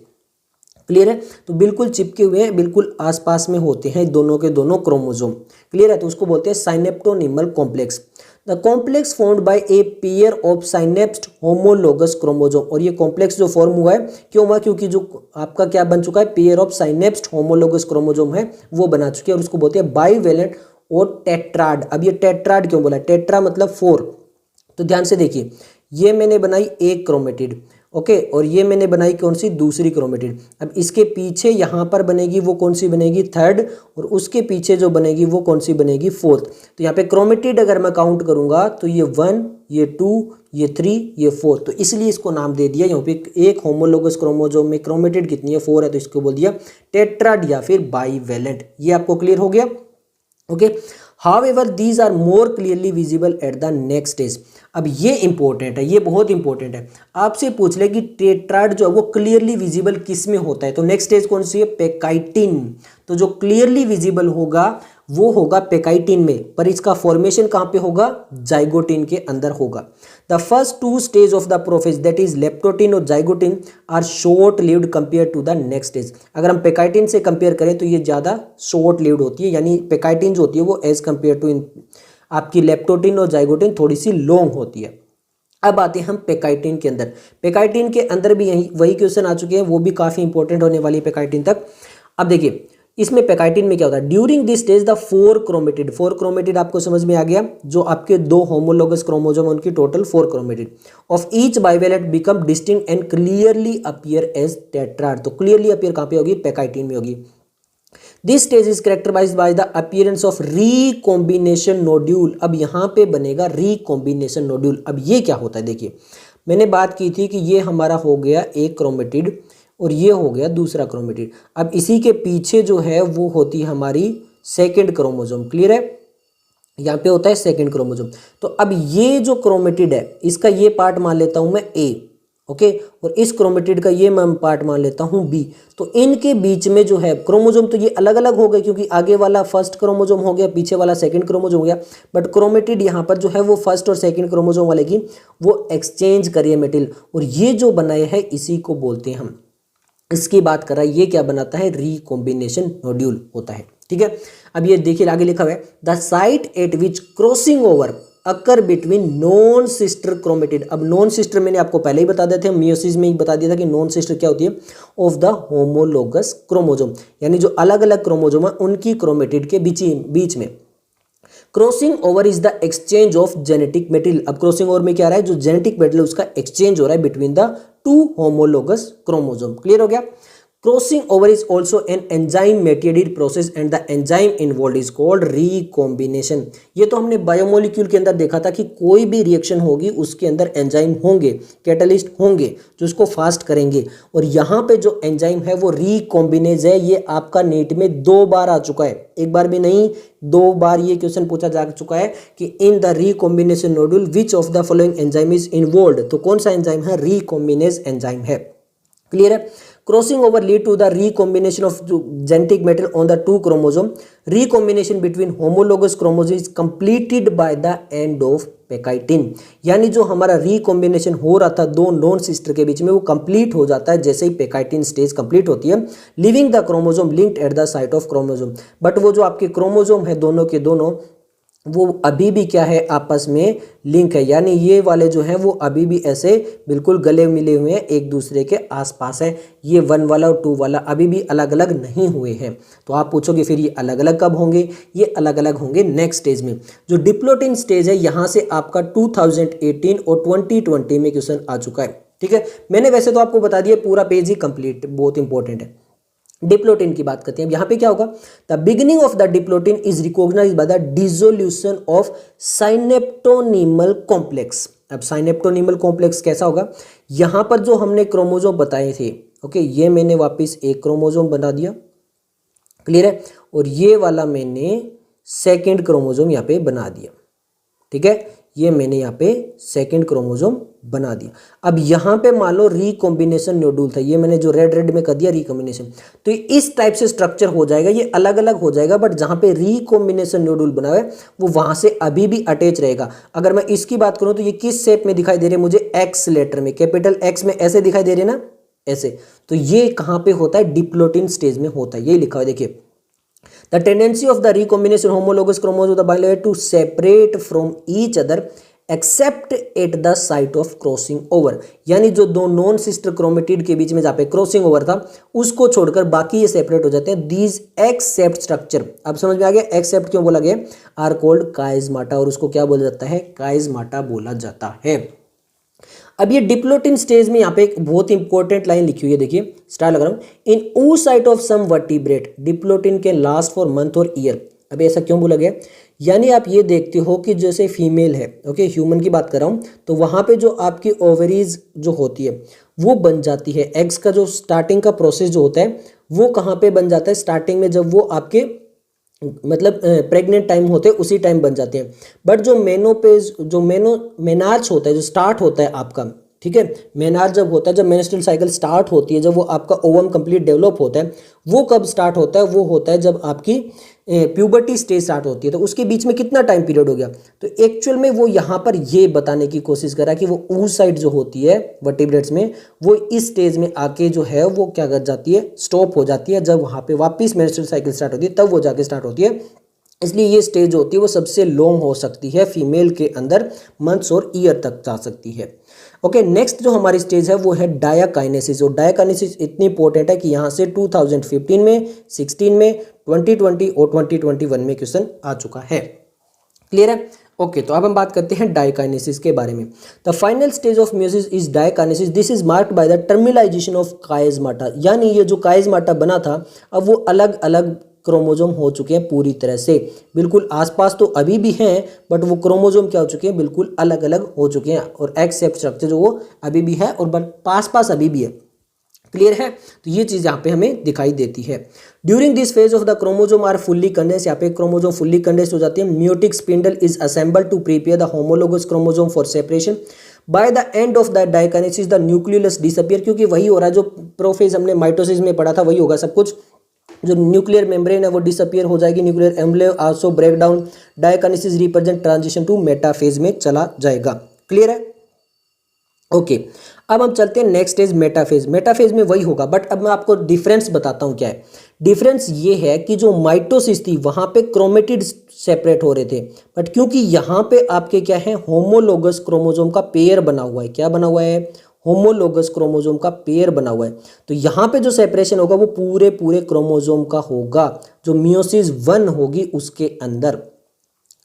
क्लियर है, तो बिल्कुल चिपके हुए हैं, बिल्कुल आसपास में होते हैं दोनों के दोनों क्रोमोसोम। क्लियर है, तो उसको बोलते हैं synaptonemal complex. The complex formed by a pair of synapsed homologous chromosome. और ये कॉम्प्लेक्स जो फॉर्म हुआ है क्यों हुआ, क्योंकि जो आपका क्या बन चुका है, pair of synapsed homologous chromosome है वो बना चुके हैं, और उसको बोलते हैं बाईवेलेंट और टेट्राड। अब ये टेट्राड क्यों बोला, टेट्रा मतलब 4। तो ध्यान से देखिए, ये मैंने बनाई एक क्रोमेटिड, ओके, और ये मैंने बनाई कौन सी, दूसरी क्रोमेटिड। अब इसके पीछे यहाँ पर बनेगी वो कौन सी बनेगी, थर्ड, और उसके पीछे जो बनेगी वो कौन सी बनेगी, फोर्थ। तो यहाँ पे क्रोमेटिड अगर मैं काउंट करूँगा तो ये 1, ये 2, ये 3, ये 4, तो इसलिए इसको नाम दे दिया। यहाँ पे एक होमोलोगस क्रोमोसोम में क्रोमेटिड कितनी है, 4 है, तो इसको बोल दिया टेट्राड या फिर बाईवेलेंट। ये आपको क्लियर हो गया, okay. However, these are more clearly visible at the next stage। अब ये इंपॉर्टेंट है, ये बहुत इंपॉर्टेंट है। आपसे पूछ ले कि टेट्राड जो है वो क्लियरली विजिबल किस में होता है, तो नेक्स्ट स्टेज कौन सी है, पेकाइटिन। तो जो क्लियरली विजिबल होगा वो होगा पेकाइटिन में, पर इसका फॉर्मेशन कहाँ पे होगा, जाइगोटिन के अंदर होगा। The first 2 stage of the prophase that is leptotene और zygotene are short lived compare to the next stage. अगर हम पेकाइटिन से कंपेयर करें तो ये ज़्यादा शॉर्ट लिव्ड होती है, यानी पेकाइटिन जो होती है वो एज कंपेयर टू आपकी लेप्टोटिन और जाइगोटिन थोड़ी सी लॉन्ग होती है। अब आते हैं हम पेकाइटिन के अंदर। पेकाइटिन के अंदर भी यही वही क्वेश्चन आ चुके हैं, वो भी काफ़ी इंपॉर्टेंट होने वाली है पेकाइटिन तक। अब देखिए इसमें पेकाइटिन में क्या होता है, during this stage the 4 chromatid आपको समझ में आ गया, जो आपके 2 होमोलोगस क्रोमोसोम उनकी total 4 chromatid of each bivalent become distinct and clearly appear as tetrad. तो क्लियरली अपीयर कहाँ पे होगी, पेकाइटिन में होगी। This stage is characterised by the appearance of recombination nodule. अब यहाँ पे बनेगा रीकॉम्बिनेशन नोड्यूल। अब ये क्या होता है, देखिए मैंने बात की थी कि ये हमारा हो गया एक क्रोमेटिड और ये हो गया दूसरा क्रोमेटिड। अब इसी के पीछे जो है वो होती है हमारी सेकेंड क्रोमोसोम। क्लियर है, यहाँ पे होता है सेकंड क्रोमोसोम। तो अब ये जो क्रोमेटिड है इसका ये पार्ट मान लेता हूँ मैं ए, ओके, और इस क्रोमेटिड का ये मैं पार्ट मान लेता हूँ बी। तो इनके बीच में जो है क्रोमोसोम तो ये अलग अलग हो गए, क्योंकि आगे वाला फर्स्ट क्रोमोसोम हो गया, पीछे वाला सेकंड क्रोमोसोम हो गया, बट क्रोमेटिड यहाँ पर जो है वो फर्स्ट और सेकंड क्रोमोसोम वाले की वो एक्सचेंज करिए मेटेरियल, और ये जो बनाए हैं इसी को बोलते हैं हम, इसकी बात कर रहा है, ये क्या बनाता है, रिकॉम्बिनेशन नोड्यूल होता है, ठीक है। अब ये देखिए आगे लिखा हुआ है the site eight which crossing over occur between non sister chromatid. अब नॉन सिस्टर मैंने आपको पहले ही बता दिया था, मियोसिस में ही बता दिया था कि नॉन सिस्टर क्या होती है, ऑफ द होमोलोगस क्रोमोसोम, यानी जो अलग अलग क्रोमोसोम है उनकी क्रोमेटिड के बीच में crossing over is the exchange of genetic material. अब क्रॉसिंग ओवर में क्या रहा है, जो जेनेटिक मटेरियल उसका एक्सचेंज हो रहा है between the two homologous chromosome. Clear हो गया। Crossing over is also an enzyme mediated process and the enzyme involve is called recombination. ये तो हमने बायोमोलिक्यूल के अंदर देखा था कि कोई भी रिएक्शन होगी उसके अंदर एंजाइम होंगे, कैटलिस्ट होंगे जो उसको फास्ट करेंगे, और यहाँ पे जो एंजाइम है वो रिकॉम्बिनेज है। ये आपका नीट में 2 बार आ चुका है, एक बार भी नहीं 2 बार ये क्वेश्चन पूछा जा चुका है कि in the recombination nodule which of the following enzyme is involved. तो कौन सा एंजाइम है, रिकॉम्बिनेज एंजाइम है। क्लियर है। Crossing over lead to the recombination of genetic material on the 2 chromosome. Recombination between homologous chromosome is completed by the end of pachytene. यानी जो हमारा recombination हो रहा था 2 नॉन सिस्टर के बीच में वो कंप्लीट हो जाता है जैसे ही पेकाइटिन स्टेज कंप्लीट होती है, living the chromosome linked at the site of chromosome. But वो जो आपके क्रोमोसोम है दोनों के दोनों वो अभी भी क्या है, आपस में लिंक है, यानी ये वाले जो हैं वो अभी भी ऐसे बिल्कुल गले मिले हुए हैं, एक दूसरे के आसपास है। ये 1 वाला और 2 वाला अभी भी अलग अलग नहीं हुए हैं। तो आप पूछोगे फिर ये अलग अलग कब होंगे, ये अलग अलग होंगे नेक्स्ट स्टेज में। जो डिप्लोटिन स्टेज है यहाँ से आपका 2018 और 2020 में क्वेश्चन आ चुका है, ठीक है। मैंने वैसे तो आपको बता दिया, पूरा पेज ही कंप्लीट, बहुत इंपॉर्टेंट है। डिप्लोटिन की बात करते हैं। अब यहाँ पे क्या होगा, the beginning of the diplotene is recognised by the dissolution of synaptonemal complex. अब साइनेप्टोनीमल कॉम्प्लेक्स कैसा होगा, यहाँ पर जो हमने क्रोमोसोम बताए थे, ओके, ये मैंने वापस एक क्रोमोसोम बना दिया, क्लियर है, और ये वाला मैंने सेकेंड क्रोमोसोम यहाँ पे बना दिया, ठीक है, ये मैंने यहाँ पे सेकंड क्रोमोसोम बना दिया। अब यहाँ पे मान लो रिकॉम्बिनेशन नोड्यूल था, ये मैंने जो रेड में कर दिया रिकॉम्बिनेशन, तो इस टाइप से स्ट्रक्चर हो जाएगा, ये अलग अलग हो जाएगा, बट जहाँ पे रिकॉम्बिनेशन नोड्यूल बना है वो वहाँ से अभी भी अटैच रहेगा। अगर मैं इसकी बात करूँ तो ये किस शेप में दिखाई दे रहे हैं मुझे, एक्स लेटर में, कैपिटल एक्स में ऐसे दिखाई दे रहे हैं ना, ऐसे। तो ये कहाँ पे होता है, डिप्लोटिन स्टेज में होता है, ये लिखा हुआ है देखिए। The tendency of the recombination homologous chromosome of the bilayer to separate from each other except at the site of crossing over। यानी जो 2 नॉन सिस्टर क्रोमेटिड के बीच में जहाँ पे क्रॉसिंग ओवर था उसको छोड़कर बाकी ये सेपरेट हो जाते हैं। दीज एक्सेप्ट स्ट्रक्चर, अब समझ में आ गया एक्सेप्ट क्यों बोला गया, आर कॉल्ड काइजमाटा, और उसको क्या बोला जाता है, काइजमाटा बोला जाता है। अब ये डिप्लोटिन स्टेज में यहाँ पे एक बहुत इंपॉर्टेंट लाइन लिखी हुई है, देखिए स्टार लगा रहा हूँ, in oocyte of some vertebrate diplotene can last for month और ईयर। अब ऐसा क्यों बोला गया, यानी आप ये देखते हो कि जैसे फीमेल है, ओके, ह्यूमन की बात कर रहा हूँ, तो वहाँ पे जो आपकी ओवरीज जो होती है वो बन जाती है। एग्स का जो स्टार्टिंग का प्रोसेस जो होता है वो कहाँ पे बन जाता है, स्टार्टिंग में जब वो आपके मतलब प्रेग्नेंट टाइम होते हैं उसी टाइम बन जाते हैं। बट जो मेनोपेज, जो मेनार्च होता है, जो स्टार्ट होता है आपका, ठीक है, मेनार्च जब होता है, जब मेंस्ट्रुअल साइकिल स्टार्ट होती है, जब वो आपका ओवम कंप्लीट डेवलप होता है, वो कब स्टार्ट होता है, वो होता है जब आपकी प्यूबर्टी स्टेज स्टार्ट होती है। तो उसके बीच में कितना टाइम पीरियड हो गया, तो एक्चुअल में वो यहाँ पर ये बताने की कोशिश करा कि वो oocyte जो होती है वर्टिब्रेट्स में, वो इस स्टेज में आके जो है वो क्या कर जाती है, स्टॉप हो जाती है। जब वहाँ पे वापस मेंस्ट्रुअल साइकिल स्टार्ट होती है तब वो जाके स्टार्ट होती है। इसलिए ये स्टेज होती है वो सबसे लॉन्ग हो सकती है, फीमेल के अंदर मंथ्स और ईयर तक जा सकती है। ओके, नेक्स्ट जो हमारी स्टेज है वो है डायाकाइनेसिस। और डायाकाइनेसिस इतनी इंपॉर्टेंट है कि यहाँ से 2015 में, 16 में, 2020 और 2021 में क्वेश्चन आ चुका है। क्लियर है। ओके, तो अब हम बात करते हैं डायकाइनेसिस के बारे में। The final stage of meiosis is diakinesis. This is marked by the terminalisation of chiasmata. यानी ये जो काइजमाटा बना था अब वो अलग अलग क्रोमोजोम हो चुके हैं पूरी तरह से, बिल्कुल आसपास तो अभी भी हैं बट वो क्रोमोजोम क्या हो चुके हैं, बिल्कुल अलग अलग हो चुके हैं। और एक्सेप्ट स्ट्रक्चर जो वो अभी भी है और बट पास पास अभी भी है। क्लियर है। तो ये चीज यहाँ पे हमें दिखाई देती है। During this phase of the chromosome are fully condense, यहाँ पे क्रोमोजोम फुल्ली कंडेंस हो जाती है। Meiotic spindle is assembled to prepare the homologous chromosome for separation. By the end of the diakinesis the nucleus disappear, क्योंकि वही हो रहा है जो प्रोफेज हमने माइटोसिस में पढ़ा था, वही होगा सब कुछ। जो न्यूक्लियर मेम्ब्रेन है वो डिसअपियर हो जाएगी, न्यूक्लियर एम्ब्ले also break down, diakinesis represent transition to metaphase में चला जाएगा। क्लियर है, ओके। अब हम चलते हैं नेक्स्ट स्टेज मेटाफेज। मेटाफेज में वही होगा, बट अब मैं आपको डिफरेंस बताता हूं क्या है। डिफरेंस ये है कि जो माइटोसिस थी वहां पे क्रोमेटिड सेपरेट हो रहे थे, बट क्योंकि यहां पे आपके क्या है, होमोलोगस क्रोमोजोम का पेयर बना हुआ है। क्या बना हुआ है? होमोलोगस क्रोमोजोम का पेयर बना हुआ है। तो यहां पे जो सेपरेशन होगा वो पूरे पूरे क्रोमोजोम का होगा, जो मियोसिस 1 होगी उसके अंदर।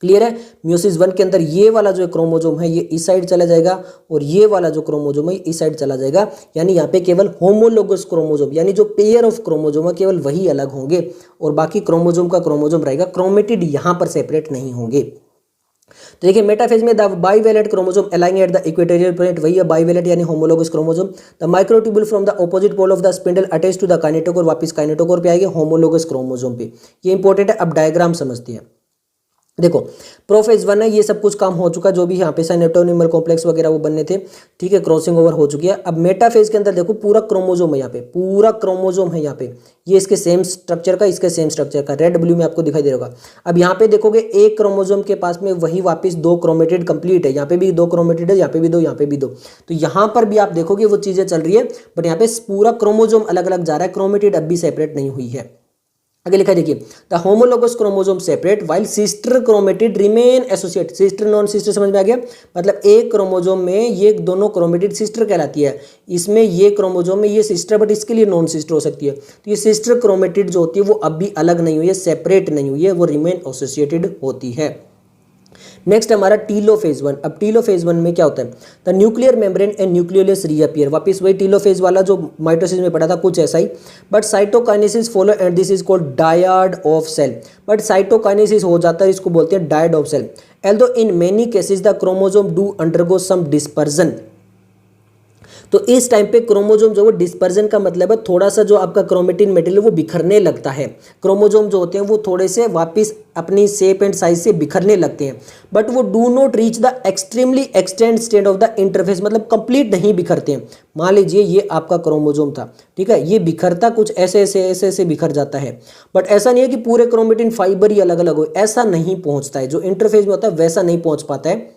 क्लियर है। मियोसिस 1 के अंदर ये वाला जो क्रोमोजोम है ये इस साइड चला जाएगा और ये वाला जो क्रोमोजोम है इस साइड चला जाएगा। यानी यहाँ पे केवल होमोलोगस क्रोमोजोम यानी जो पेयर ऑफ क्रोमोजोम है केवल वही अलग होंगे और बाकी क्रोमोजोम का क्रोमोजोम रहेगा। क्रोमेटिड यहाँ पर सेपरेट नहीं होंगे। तो देखिए मेटाफेज में द बाइवेलेंट क्रोमोजोम अलाइंग एट द इक्वेटोरियल पॉइंट, वही है बाइवेलेंट यानी homologous chromosome. The microtubule from the opposite pole of the spindle attach to the kinetochore, वापस काइनेटोकोर पे आएंगे होमोलोगस क्रोमोजोम पे। ये इंपॉर्टेंट है। अब डायग्राम समझते हैं। देखो प्रोफेज 1 है, ये सब कुछ काम हो चुका, जो भी यहाँ पे साइनेटोनिमल कॉम्प्लेक्स वगैरह वो बनने थे, ठीक है, क्रॉसिंग ओवर हो चुकी है। अब मेटाफेज के अंदर देखो पूरा क्रोमोजोम है, यहाँ पे पूरा क्रोमोजोम है, यहाँ पे ये इसके सेम स्ट्रक्चर का, इसके सेम स्ट्रक्चर का, रेड ब्लू में आपको दिखाई दे रहा होगा। अब यहाँ पे देखोगे एक क्रोमोजोम के पास में वही वापस 2 क्रोमेटिड कंप्लीट है, यहाँ पे भी 2 क्रोमेटिड है, यहाँ पे भी 2, यहाँ पे भी 2। तो यहाँ पर भी आप देखोगे वो चीजें चल रही है, बट यहाँ पे पूरा क्रोमोजोम अलग अलग जा रहा है, क्रोमेटिड अब भी सेपरेट नहीं हुई है। आगे लिखा देखिए, the homologous chromosome separate while sister chromatid remain associate. Sister non sister समझ में आ गया, मतलब एक क्रोमोजोम में ये दोनों क्रोमेटिड सिस्टर कहलाती है, इसमें ये क्रोमोजोम में ये सिस्टर, बट इसके लिए नॉन सिस्टर हो सकती है। तो ये सिस्टर क्रोमेटिड जो होती है वो अब भी अलग नहीं हुई है, सेपरेट नहीं हुई है, वो रिमेन एसोसिएटेड होती है। नेक्स्ट हमारा टीलोफेज 1। अब टीलोफेज 1 में क्या होता है, the nuclear membrane and nucleolus reappear. वापस वही टीलोफेज वाला जो माइटोसिस में पढ़ा था, कुछ ऐसा ही, but cytokinesis follow and this is called dyad of cell. But cytokinesis हो जाता है, इसको बोलते हैं dyad of cell. Although in many cases the chromosome do undergo some dispersion. तो इस टाइम पे क्रोमोजोम जो वो डिस्पर्जन का मतलब है थोड़ा सा जो आपका क्रोमेटिन मेटेरियल वो बिखरने लगता है। क्रोमोजोम जो होते हैं वो थोड़े से वापस अपनी शेप एंड साइज से बिखरने लगते हैं, बट वो do not reach the extremely extend state of the interface, मतलब कंप्लीट नहीं बिखरते हैं। मान लीजिए ये आपका क्रोमोजोम था, ठीक है, ये बिखरता कुछ ऐसे ऐसे बिखर जाता है, बट ऐसा नहीं है कि पूरे क्रोमेटिन फाइबर ही अलग अलग हो, ऐसा नहीं पहुंचता है। जो इंटरफेस में होता है वैसा नहीं पहुंच पाता है।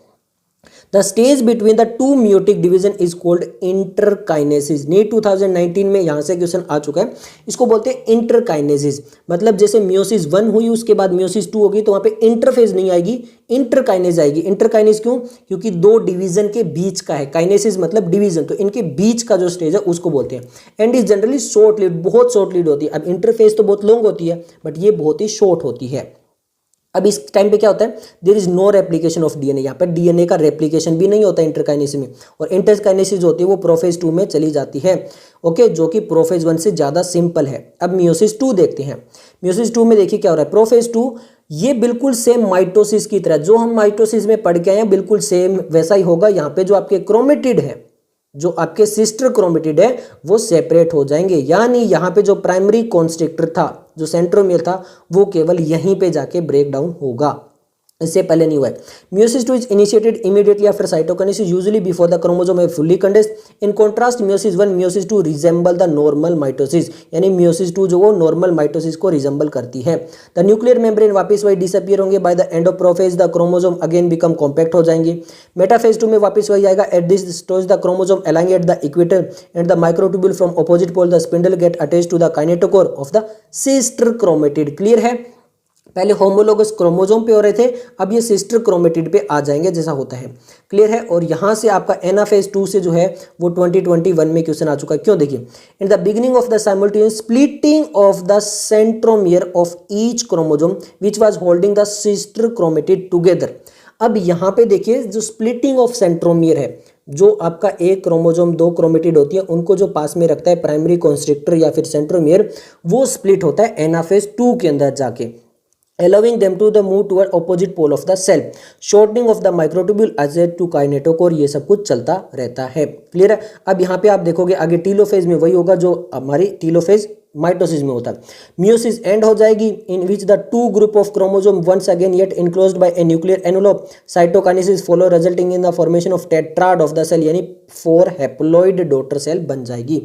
The stage between the two meiotic division is called interkinesis। NEET 2019 में यहाँ से क्वेश्चन आ चुका है, इसको बोलते हैं इंटरकाइनेसिस। मतलब जैसे मियोसिस 1 हुई उसके बाद मियोसिस 2 होगी तो वहाँ पे इंटरफेज नहीं आएगी, इंटरकाइनेस आएगी। इंटरकाइनेस क्यों? क्योंकि 2 डिवीजन के बीच का है, काइनेसिस मतलब डिवीजन, तो इनके बीच का जो स्टेज है उसको बोलते हैं। And is generally short lead, बहुत शॉर्ट लीड होती है। अब इंटरफेज तो बहुत लॉन्ग होती है, बट ये बहुत ही शॉर्ट होती है। अब इस टाइम पे क्या होता है, there is no replication of DNA. यहाँ पर डीएनए का रेप्लिकेशन भी नहीं होता इंटरकाइनेसिस में, और इंटरकाइनेसिस होती है वो प्रोफेज 2 में चली जाती है, ओके, जो कि प्रोफेज 1 से ज़्यादा सिंपल है। अब मियोसिस 2 देखते हैं। मियोसिस 2 में देखिए क्या हो रहा है, प्रोफेज 2 ये बिल्कुल सेम माइटोसिस की तरह, जो हम माइटोसिस में पढ़ के आए हैं बिल्कुल सेम वैसा ही होगा। यहाँ पे जो आपके क्रोमेटिड है, जो आपके सिस्टर क्रोमेटिड है वो सेपरेट हो जाएंगे, यानी यहाँ पे जो प्राइमरी कॉन्स्ट्रिक्टर था, जो सेंट्रोमियर था, वो केवल यहीं पे जाके ब्रेक डाउन होगा, इससे पहले नहीं हुआ है। Meiosis 2 is initiated immediately after cytokinesis, usually before the chromosome है fully condensed. In contrast meiosis 1 meiosis 2 resemble the normal mitosis, यानी मियोसिस 2 जो वो नॉर्मल माइटोसिस को रिजेंबल करती है। द न्यूक्लियर मेम्ब्रेन वापस वही डिसअपियर होंगे। By the end of prophase the chromosome again become compact हो जाएंगे। मेटाफेज 2 में वापस वही आएगा। At this stage the chromosome अलाइंग at the equator and the microtubule from opposite pole the spindle get attached to the kinetochore of the sister chromatid. Clear है, पहले homologous chromosome पे हो रहे थे, अब ये सिस्टर क्रोमेटिड पे आ जाएंगे जैसा होता है। क्लियर है, और यहाँ से आपका एनाफेज 2 से जो है वो 2021 में क्वेश्चन आ चुका है। क्यों, देखिए, in the beginning of the simultaneous splitting of the centromere of each chromosome which was holding the sister chromatid together. अब यहाँ पे देखिए जो स्प्लिटिंग ऑफ सेंट्रोमियर है, जो आपका एक क्रोमोजोम 2 क्रोमेटिड होती है उनको जो पास में रखता है प्राइमरी कॉन्स्ट्रिक्टर या फिर सेंट्रोमियर, वो स्प्लिट होता है एनाफेज 2 के अंदर जाके। allowing them to the move toward opposite pole of the cell, shortening of the microtubule as to kinetochore, ये सब कुछ चलता रहता है। क्लियर है। अब यहाँ पे आप देखोगे आगे टीलोफेज में वही होगा जो हमारी टीलोफेज माइटोसिस में होता है। मियोसिस एंड हो जाएगी in which the two group of chromosome once again yet enclosed by a nuclear envelope, cytokinesis follow resulting in the formation of tetrad of the cell, यानी 4 हैप्लॉइड डॉटर सेल बन जाएगी।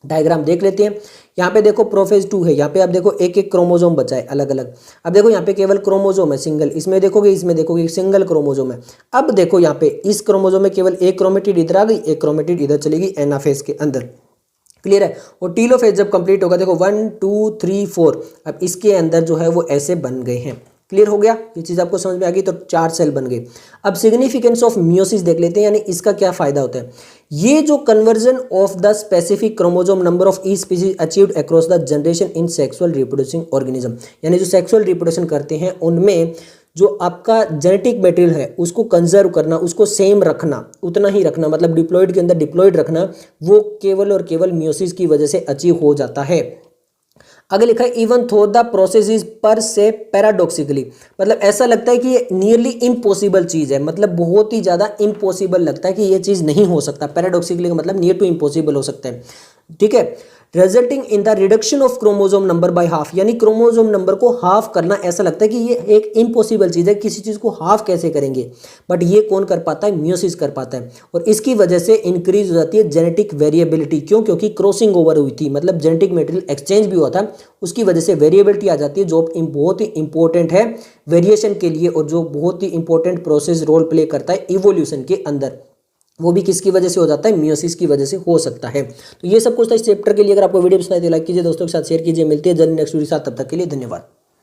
Diagram देख लेते हैं। यहाँ पे देखो प्रोफेज 2 है, यहाँ पे आप देखो एक एक क्रोमोसोम बचा है अलग अलग। अब देखो यहाँ पे केवल क्रोमोसोम है सिंगल, इसमें देखोगे सिंगल क्रोमोसोम है। अब देखो यहाँ पे इस क्रोमोसोम में केवल एक क्रोमेटिड इधर आ गई, एक क्रोमेटिड इधर चलेगी एनाफेज के अंदर। क्लियर है। और टीलोफेज जब कंप्लीट होगा देखो 1 2 3 4, अब इसके अंदर जो है वो ऐसे बन गए हैं। क्लियर हो गया, ये चीज़ आपको समझ में आ गई। तो 4 सेल बन गए। अब सिग्निफिकेंस ऑफ मियोसिस देख लेते हैं, यानी इसका क्या फायदा होता है। ये जो conversion of the specific chromosome number of each species achieved across the generation in sexual reproducing organism, यानी जो सेक्सुअल रिप्रोडक्शन करते हैं उनमें जो आपका जेनेटिक मटेरियल है उसको कंजर्व करना, उसको सेम रखना, उतना ही रखना, मतलब डिप्लॉइड के अंदर डिप्लॉइड रखना, वो केवल और केवल मियोसिस की वजह से अचीव हो जाता है। आगे लिखा है इवन थो द प्रोसेस इज पर से पैराडॉक्सिकली, मतलब ऐसा लगता है कि ये नियरली इम्पॉसिबल चीज़ है, मतलब बहुत ही ज़्यादा इम्पॉसिबल लगता है कि ये चीज़ नहीं हो सकता। पैराडॉक्सिकली का मतलब नियर टू इम्पॉसिबल हो सकता है। ठीक है। Resulting in the reduction of chromosome number by half, यानी क्रोमोसोम नंबर को हाफ करना, ऐसा लगता है कि ये एक इम्पॉसिबल चीज़ है, किसी चीज़ को हाफ कैसे करेंगे, बट ये कौन कर पाता है, मियोसिस कर पाता है। और इसकी वजह से इंक्रीज हो जाती है जेनेटिक वेरिएबिलिटी। क्यों? क्योंकि क्रॉसिंग ओवर हुई थी, मतलब जेनेटिक मटेरियल एक्सचेंज भी हुआ था, उसकी वजह से वेरिएबिलिटी आ जाती है, जो बहुत ही इंपॉर्टेंट है वेरिएशन के लिए, और जो बहुत ही इंपॉर्टेंट प्रोसेस रोल प्ले करता है इवोल्यूशन के अंदर। वो भी किसकी वजह से हो जाता है, मियोसिस की वजह से हो सकता है। तो ये सब कुछ था इस चैप्टर के लिए। अगर आपको वीडियो पसंद आए तो लाइक कीजिए, दोस्तों के साथ शेयर कीजिए। मिलते हैं जल्द नेक्स्ट वीडियो के साथ, तब तक के लिए धन्यवाद।